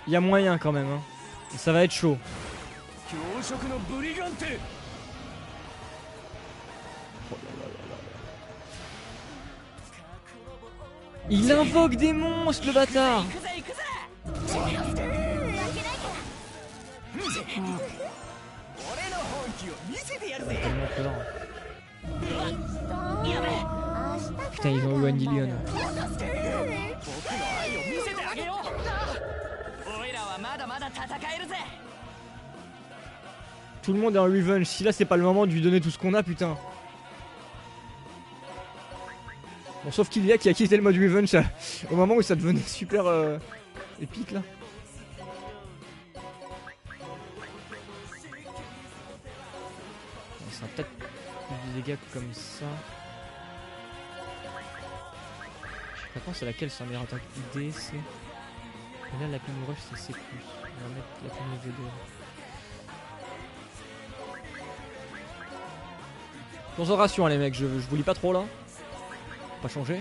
Il y a moyen quand même, hein. Ça va être chaud. Il invoque des monstres, le bâtard. Putain, ils ont eu Evangelion. Tout le monde est en revenge. Si là c'est pas le moment de lui donner tout ce qu'on a, putain. Bon, sauf qu'il y a qui a quitté le mode revenge au moment où ça devenait super épique là. Ça va peut-être des dégâts comme ça. Je sais pas c'est laquelle sa meilleure attaque idée c'est. Et là la ping rush c'est C+. On va mettre la ping V2. Concentration les mecs, je vous lis pas trop là. Pas changer.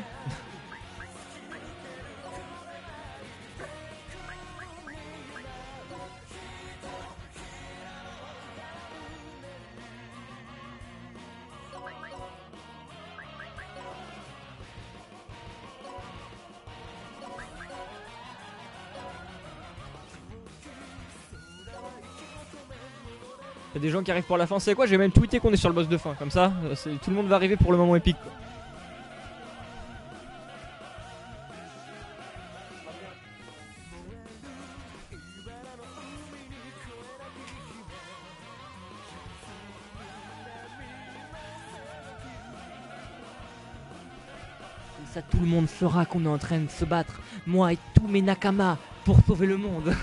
Il y a des gens qui arrivent pour la fin, c'est quoi? J'ai même tweeté qu'on est sur le boss de fin, comme ça, tout le monde va arriver pour le moment épique. Ça, tout le monde saura qu'on est en train de se battre, moi et tous mes nakamas, pour sauver le monde.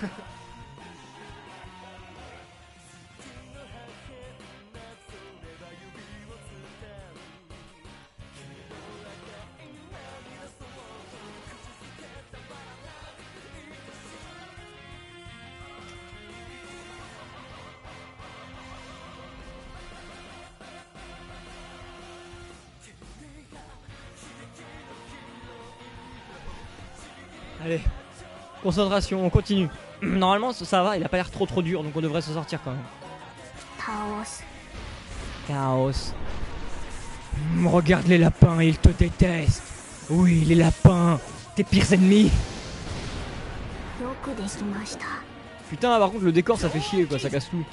Allez, concentration, on continue. Normalement ça va, il a pas l'air trop dur, donc on devrait se sortir quand même. Chaos. Regarde les lapins, ils te détestent. Oui, les lapins, tes pires ennemis. Putain, par contre le décor ça fait chier quoi, ça casse tout.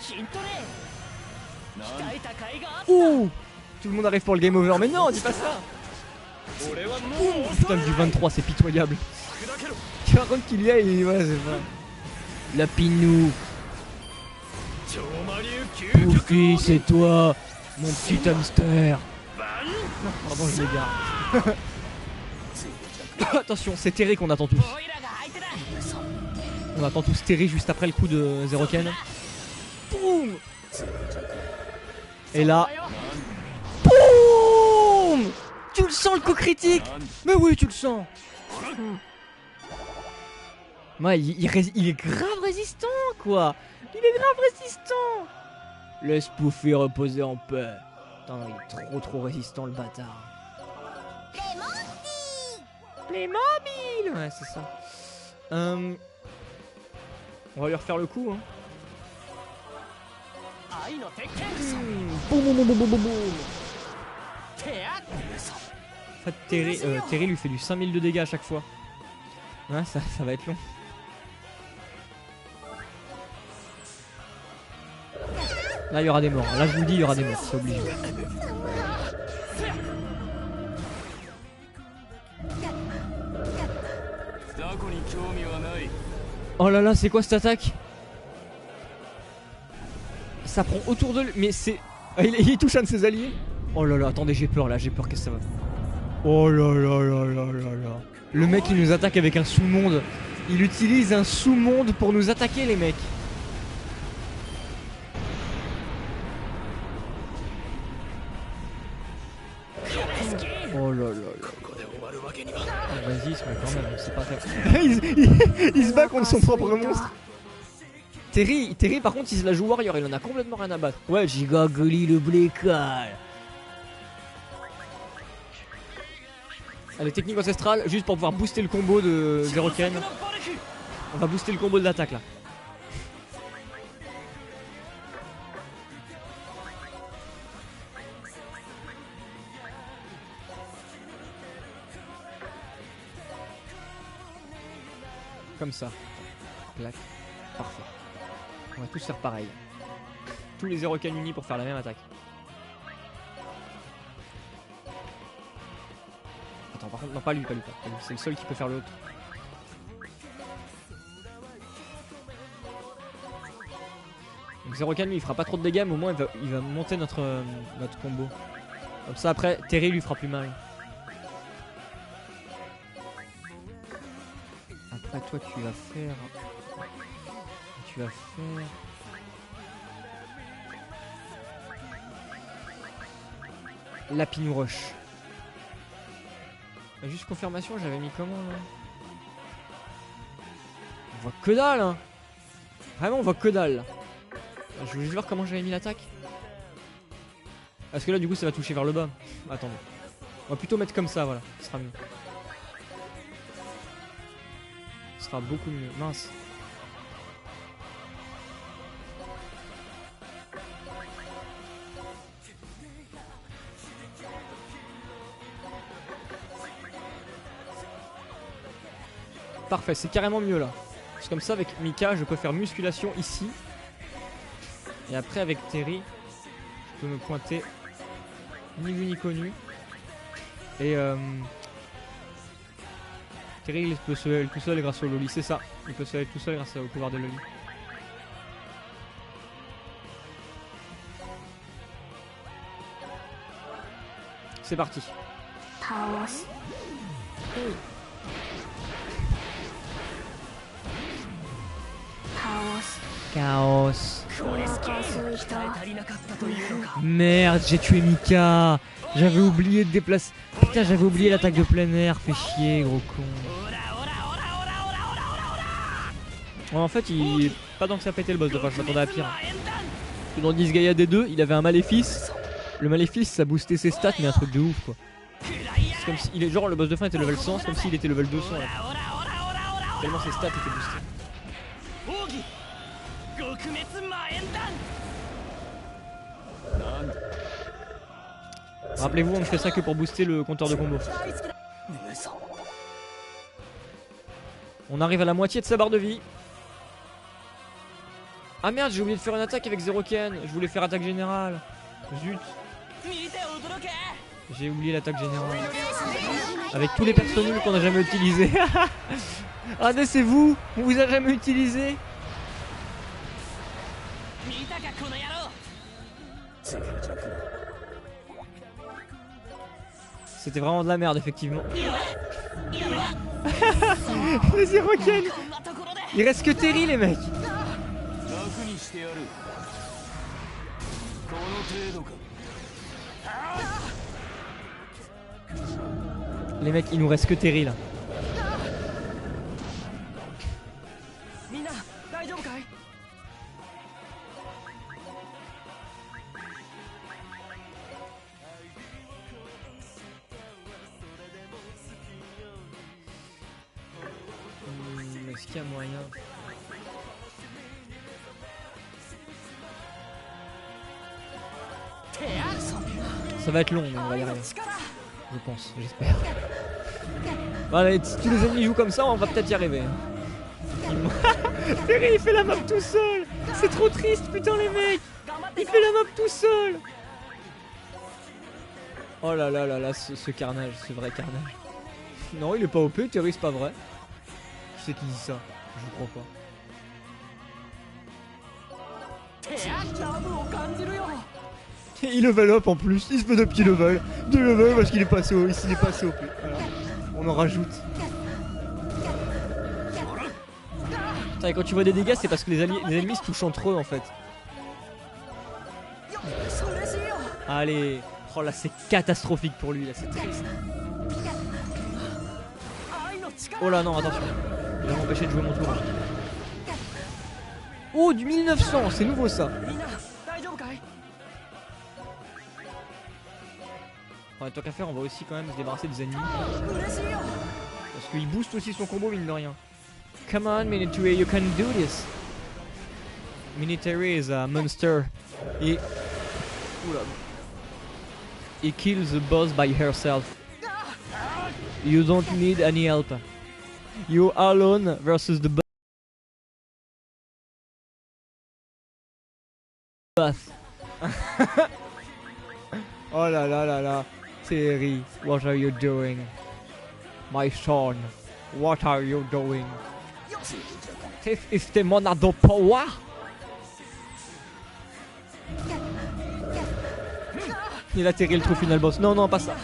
Ouh, tout le monde arrive pour le game over, mais non, dis pas ça. Putain, du 23 c'est pitoyable. Par contre qu'il y a, ouais, c'est pas. Lapinou. Poufy, c'est toi, mon petit hamster. Non, pardon, je m'égare. Attention, c'est Terry qu'on attend tous. On attend tous Terry juste après le coup de Zeroken. Boum. Et là. Boum. Tu le sens le coup critique? Mais oui, tu le sens. Ouais, il est grave résistant, quoi. Il est grave résistant. Laisse Poufy reposer en paix. Putain, il est trop résistant, le bâtard. Les mobiles. Ouais, c'est ça. On va lui refaire le coup, hein. Boum, boum, boum, boum, boum, boum. En fait, Terry lui fait du 5000 de dégâts à chaque fois. Ouais, ça va être long. Là, il y aura des morts. Là, je vous le dis, il y aura des morts. C'est obligé. Oh là là, c'est quoi cette attaque? Ça prend autour de lui. Mais c'est... Ah, il touche un de ses alliés. Oh là là, attendez, j'ai peur là, j'ai peur, qu'est-ce que ça va. Oh là là là là là là. Le mec il nous attaque avec un sous-monde. Il utilise un sous-monde pour nous attaquer les mecs. Oh là là là. Oh, vas-y, c'est quand même, c'est pas fait. il se bat contre son propre monstre. Terry par contre il se la joue warrior, il en a complètement rien à battre. Ouais, Gigagoli le blécal. Allez, technique ancestrale, juste pour pouvoir booster le combo de Zeroken. On va booster le combo de l'attaque là. Comme ça. Clac. Parfait. On va tous faire pareil. Tous les Zeroken unis pour faire la même attaque. Attends, par contre, non, pas lui. C'est le seul qui peut faire l'autre. Donc Zeroken lui il fera pas trop de dégâts, mais au moins il va monter notre combo. Comme ça après, Terry lui fera plus mal. Après toi tu vas faire... Lapinou Rush. Juste confirmation, j'avais mis comment là? On voit que dalle hein. Vraiment on voit que dalle là. Je veux juste voir comment j'avais mis l'attaque. Parce que là du coup ça va toucher vers le bas. Attendez. On va plutôt mettre comme ça, voilà. Ce sera mieux. Ce sera beaucoup mieux. Mince. Parfait, c'est carrément mieux là. C'est comme ça avec Mika, je peux faire musculation ici. Et après avec Terry, je peux me pointer ni vu ni connu. Et Terry il peut se lever tout seul grâce au Loli, c'est ça. Il peut se lever tout seul grâce au pouvoir de Loli. C'est parti. Chaos. Merde, j'ai tué Mika. J'avais oublié de déplacer. Putain, j'avais oublié l'attaque de plein air. Fais chier, gros con. Ouais, en fait, il est pas tant que ça a pété le boss de fin. Je m'attendais à pire. Parce que dans Disgaea D2, il avait un maléfice. Le maléfice, ça boostait ses stats, mais un truc de ouf quoi. C'est comme si il est genre le boss de fin était level 100, c'est comme s'il était level 200 là. Tellement ses stats étaient boostés. Rappelez-vous, on ne fait ça que pour booster le compteur de combo. On arrive à la moitié de sa barre de vie. Ah merde, j'ai oublié de faire une attaque avec Zeroken. Je voulais faire attaque générale. Zut. J'ai oublié l'attaque générale. Avec tous les personnages qu'on n'a jamais utilisés. Ah mais c'est vous. On vous a jamais utilisé. C'était vraiment de la merde effectivement. Les Zeroken. Il reste que Terry les mecs. Les mecs, il nous reste que Terry là. Est-ce qu'il y a moyen? Ça va être long, mais on va y arriver. Je pense, j'espère. Voilà, si tous les ennemis jouent comme ça, on va peut-être y arriver. Terry, il fait la map tout seul. C'est trop triste, putain, les mecs. Il fait la map tout seul. Oh là là là là, ce carnage, ce vrai carnage. Non, il est pas OP, Terry, c'est pas vrai. Tu sais qui dit ça? Je crois pas. Il level up en plus, il se fait de petits levels. De level parce qu'il est passé au. Il est passé au plus. Voilà. On en rajoute. Putain, et quand tu vois des dégâts, c'est parce que les ennemis se touchent entre eux en fait. Allez. Oh là, c'est catastrophique pour lui, là, c'est triste. Oh là, non, attention. Il va m'empêcher de jouer mon tour. Oh, du 1900, c'est nouveau ça. Ouais, tant qu'à faire, on va aussi quand même se débarrasser des ennemis. Parce qu'il booste aussi son combo, mine de rien. Come on, Military, you can do this. Military is a monster. Et... Oula. He kills the boss by herself. You don't need any help. You alone versus the boss. Oh là là là là. Terry, what are you doing? My son, what are you doing? This is the Monado power. Il a Terry le trou final boss. Non, non, pas ça.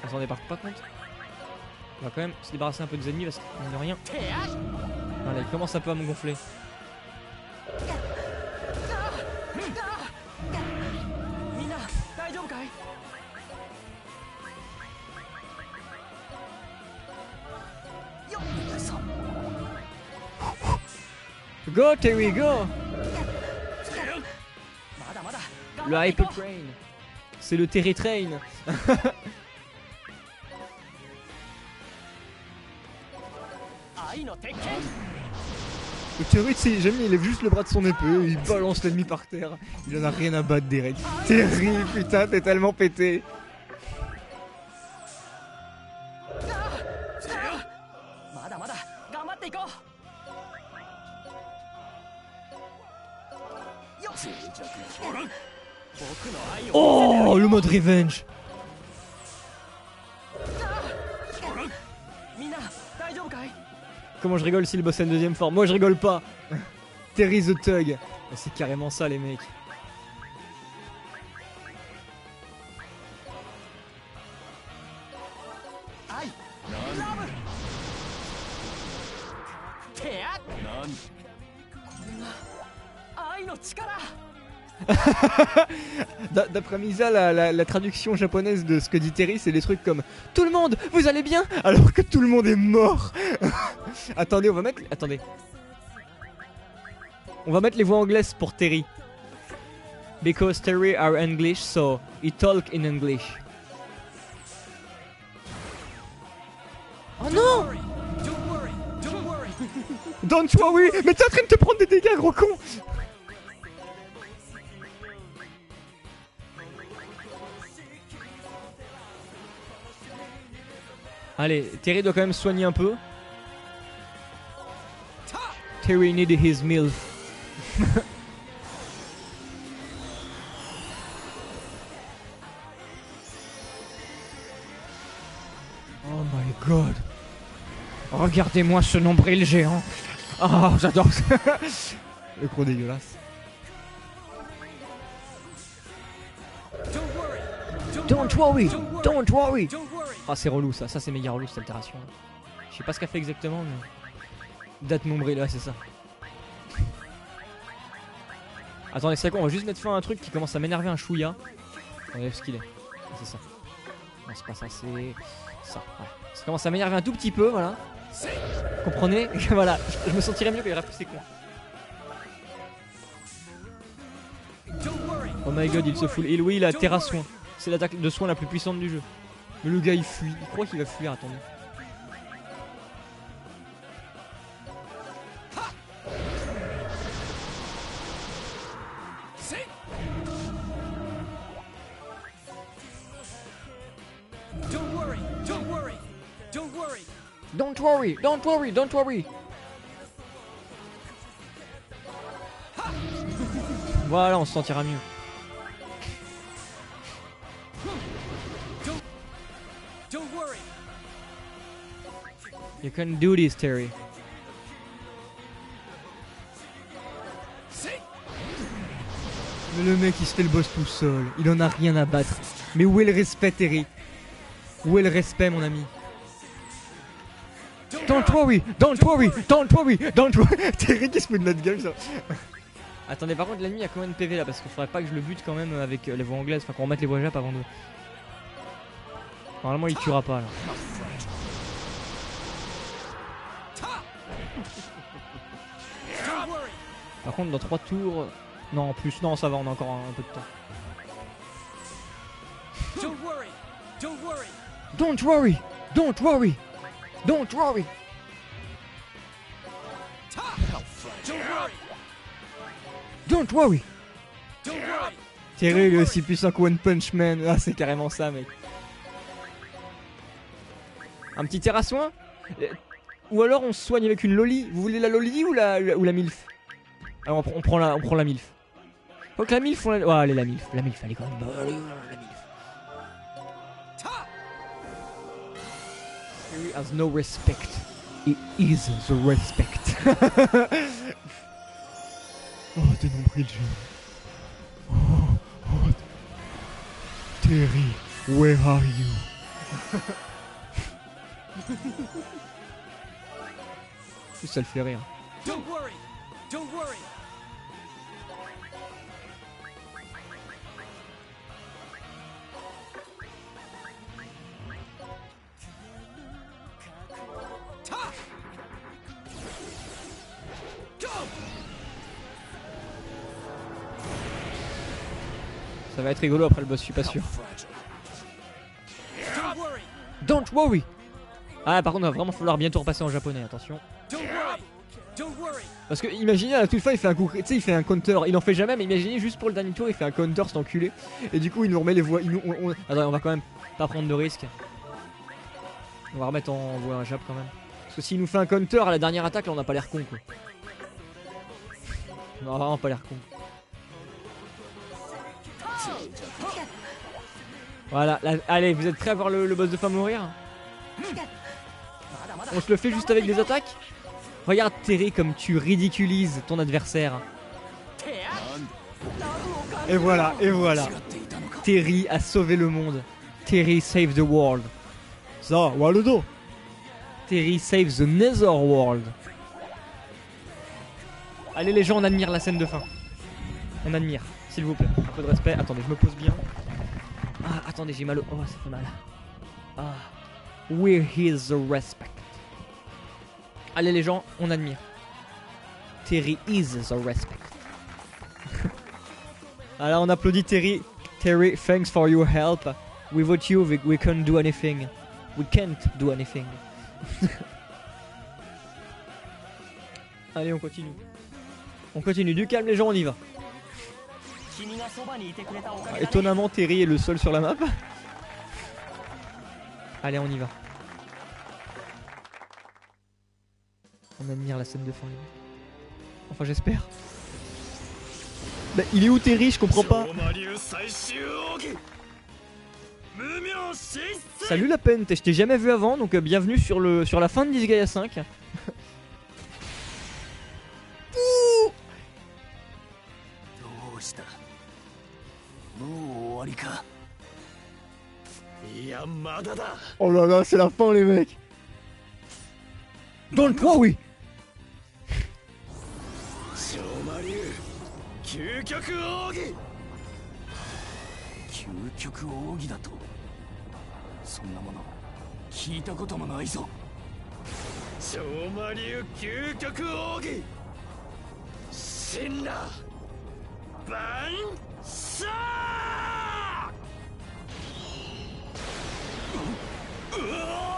Attendez, par contre, on va quand même se débarrasser un peu des ennemis parce qu'il n'y a rien. Voilà, il commence un peu à me gonfler. Go Terry, go! Le Hyper Train. C'est le Terry Train. Le Terry, j'aime, il lève juste le bras de son épée, il balance l'ennemi par terre. Il en a rien à battre des raids. Terry, putain, t'es tellement pété. Oh, le mode revenge. Comment je rigole si le boss a une deuxième forme? Moi je rigole pas. Terry the Thug. C'est carrément ça les mecs. D'après Misa, la traduction japonaise de ce que dit Terry, c'est des trucs comme tout le monde, vous allez bien? Alors que tout le monde est mort. Attendez, on va mettre. Attendez. On va mettre les voix anglaises pour Terry. Because Terry are English, so he talk in English. Oh non! Don't worry! Mais t'es en train de te prendre des dégâts, gros con! Allez, Terry doit quand même soigner un peu. Terry need his meal. Oh my god. Regardez-moi ce nombril géant. Oh, j'adore ça. Le gros dégueulasse. Don't worry, don't worry. Ah, c'est relou ça, c'est méga relou cette altération. Je sais pas ce qu'elle fait exactement, mais. Date nombril, là, c'est ça. Attendez, c'est quoi? On va juste mettre fin à un truc qui commence à m'énerver un chouïa. Enlève ce qu'il est. C'est ça. Non, c'est pas ça, c'est. Ça, ouais. Ça commence à m'énerver un tout petit peu, voilà. Comprenez? Voilà, je me sentirais mieux quand il aurait plus ses cons. Oh my god, il se fout. Et Louis, il a terre à soin. C'est l'attaque de soin la plus puissante du jeu. Mais le gars il fuit, il croit qu'il va fuir, attendez. Don't worry, don't worry, don't worry. Voilà, on se sentira mieux. You can do this, Terry. Mais le mec il se fait le boss tout seul, il en a rien à battre. Mais où est le respect, Terry? Où est le respect, mon ami? Don't worry, don't worry, don't worry, don't worry. Terry qui se fout de notre gueule, ça. Attendez, par contre, l'ennemi a combien de PV là? Parce qu'il faudrait pas que je le bute quand même avec les voix anglaises. Enfin, qu'on remette les voix jap avant de. Normalement, il tuera pas là. Par contre, dans 3 tours. Non, en plus, non, ça va, on a encore un peu de temps. Don't worry, don't worry, don't worry, don't worry, don't worry. Don't worry. Terry il est aussi puissant que One Punch Man. Ah, c'est carrément ça, mec. Un petit terrassoin. Ou alors on se soigne avec une loli. Vous voulez la loli ou la milf? Alors on prend la milf. Faut que la milf, on la... Oh, allez, la milf, elle est quand même bonne. Allez, la milf. Terry has no respect. He is the respect. Oh, t'es nombril, Jim. Oh, Terry, where are you? Ça le fait rire. Don't worry, don't worry. Ça va être rigolo après le boss, je suis pas sûr. Don't worry. Ah, par contre, il va vraiment falloir bientôt repasser en japonais, attention. Parce que imaginez à la toute fin, il fait un coup, tu sais, il fait un counter, il en fait jamais, mais imaginez juste pour le dernier tour, il fait un counter, cet enculé. Et du coup, il nous remet les voix. Attends, on va quand même pas prendre de risque. On va remettre en voix jap quand même. Parce que s'il nous fait un counter à la dernière attaque, là, on n'a pas l'air con, quoi. On a vraiment pas l'air con. Voilà, là, allez, vous êtes prêts à voir le boss de fin mourir? On se le fait juste avec des attaques? Regarde Terry comme tu ridiculises ton adversaire. Et voilà, et voilà. Terry a sauvé le monde. Terry save the world. Ça, Waludo. Terry save the Netherworld. Allez les gens, on admire la scène de fin. On admire, s'il vous plaît. Un peu de respect. Attendez, je me pose bien. Ah, attendez, j'ai mal au... Oh, ça fait mal. Ah. Where is the respect? Allez les gens, on admire. Terry is the respect. Alors on applaudit Terry. Terry, thanks for your help. Without you, we can't do anything. We can't do anything. Allez, on continue. On continue. Du calme les gens, on y va. Étonnamment, Terry est le seul sur la map. Allez, on y va. On admire la scène de fin. Enfin, j'espère. Bah, il est où Terry? Je comprends pas. Salut la peine, je t'ai jamais vu avant, donc bienvenue sur la fin de Disgaea 5. Oh là là, c'est la fin les mecs. Don't worry. 究極奥義究極奥義だとそんなもの聞いたこともないぞ超魔流究極奥義神羅万歳うわ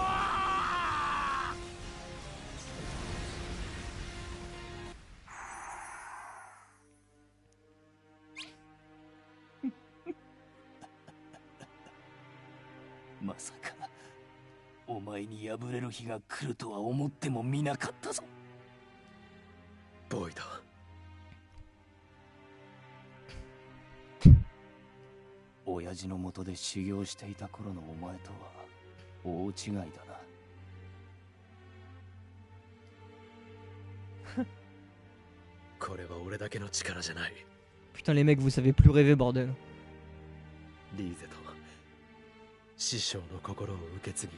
まさかお前に敗れる日が来るとは思ってもみなかったぞボイド親父のもとで修行していた頃のお前とは大違いだな。これは俺だけの力じゃない。 Putain les mecs, vous savez plus rêver bordel. リーゼと師匠の心を受け継ぎ、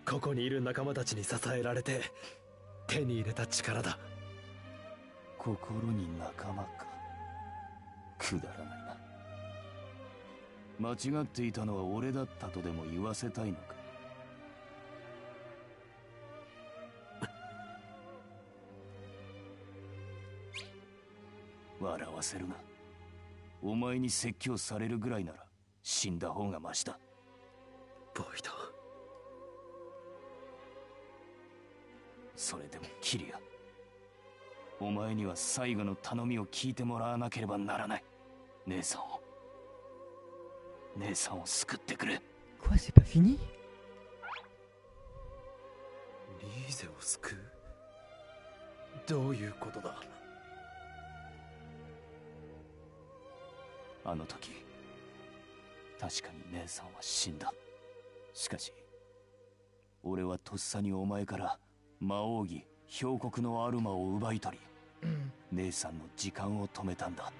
ここにいる仲間たちに支えられて手に入れた力だ。心に仲間か。くだらないな。間違っていたのは俺だったとでも言わせたいのか。笑わせるな。お前に説教されるぐらいなら死んだ方がマシだ。ボイド、それでもキリア、お前には最後の頼みを聞いてもらわなければならない。姉さんを救ってくれ。 Quoi, c'est pas fini? リーゼを救う？どういうことだ？あの時確かに姉さんは死んだ。しかし俺はとっさにお前から魔王儀氷国のアルマを奪い取り、姉さんの時間を止めたんだ。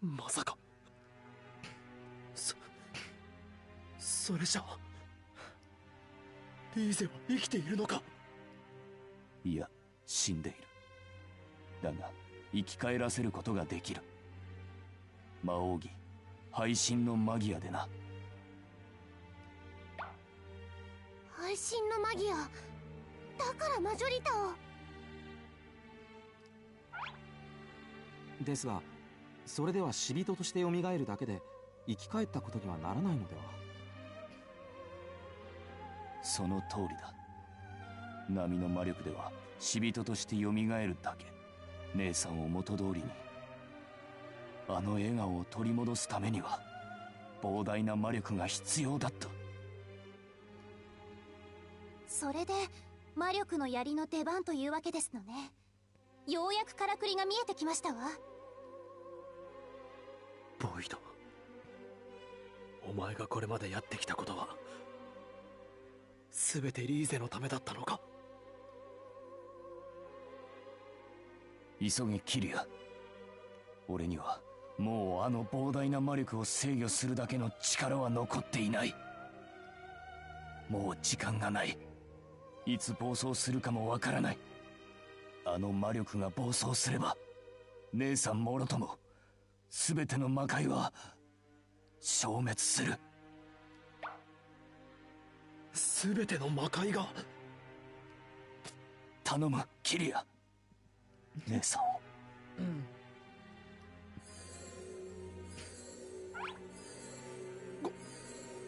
まさかそれじゃあリーゼは生きているのか？いや、死んでいる。だが生き返らせることができる。魔王儀配信のマギアでな。配信のマギアだからマジョリタを。ですが、それでは死人として蘇るだけで生き返ったことにはならないのでは？その通りだ。波の魔力では死人として蘇るだけ。姉さんを元通りに、あの笑顔を取り戻すためには膨大な魔力が必要だった。それで魔力の槍の出番というわけですのね。ようやくからくりが見えてきましたわ。ボイド、お前がこれまでやってきたことは全てリーゼのためだったのか？急げキリア。俺にはもうあの膨大な魔力を制御するだけの力は残っていない。もう時間がない。いつ暴走するかもわからない。あの魔力が暴走すれば姉さんもろとも全ての魔界は消滅する。全ての魔界が？頼むキリア、姉さんを。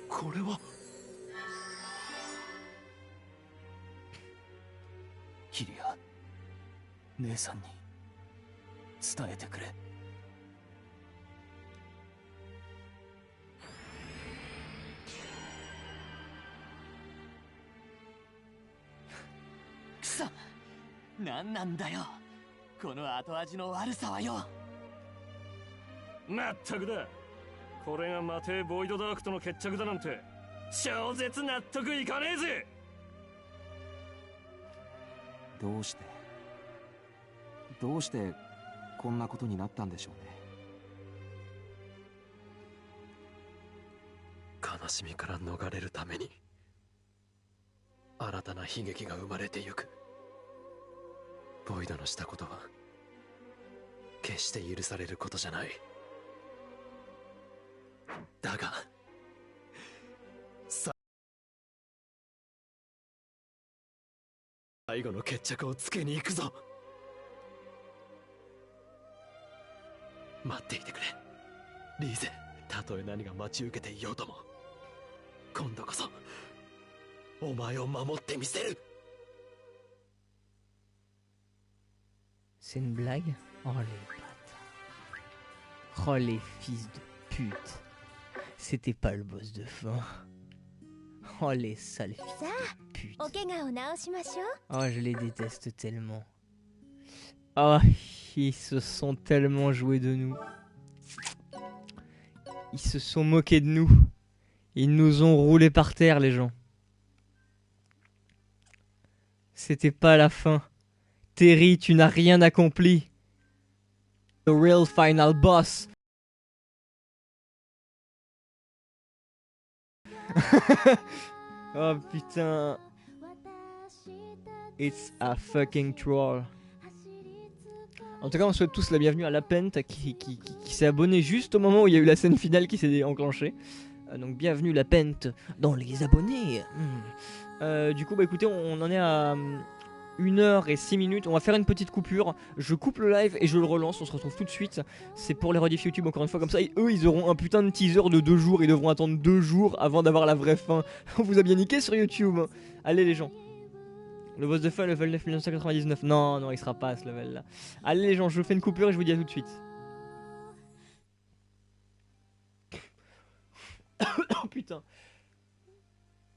これはキリア、姉さんに伝えてくれ。くそ、何なんだよこの後味の悪さはよ。まったくだ。これがマテー・ボイドダークとの決着だなんて超絶納得いかねえぜ。どうしてこんなことになったんでしょうね。悲しみから逃れるために新たな悲劇が生まれてゆく。ボイドのしたことは決して許されることじゃない。だが最後の決着をつけに行くぞ。待っていてくれリーゼ。たとえ何が待ち受けていようとも今度こそお前を守ってみせる。 C'est une blague? Oh les bâtards. Oh les fils de pute. C'était pas le boss de fin. Oh les sales fils de pute. お怪我を治しましょう。 Oh je les déteste tellement. Oh ils se sont tellement joués de nous. Ils se sont moqués de nous. Ils nous ont roulés par terre les gens. C'était pas la fin. Terry, tu n'as rien accompli. The real final boss. Oh putain. It's a fucking troll. En tout cas, on souhaite tous la bienvenue à Lapente qui s'est abonné juste au moment où il y a eu la scène finale qui s'est enclenchée. Donc bienvenue Lapente dans les abonnés. Du coup, bah écoutez, on en est à 1h06. On va faire une petite coupure. Je coupe le live et je le relance. On se retrouve tout de suite. C'est pour les rediff YouTube encore une fois comme ça. Et eux, ils auront un putain de teaser de 2 jours. Ils devront attendre 2 jours avant d'avoir la vraie fin. On vous a bien niqué sur YouTube. Allez les gens. Le boss de fin, level 9 1999. Non, non, il sera pas à ce level là. Allez les gens, je fais une coupure et je vous dis à tout de suite. Oh putain.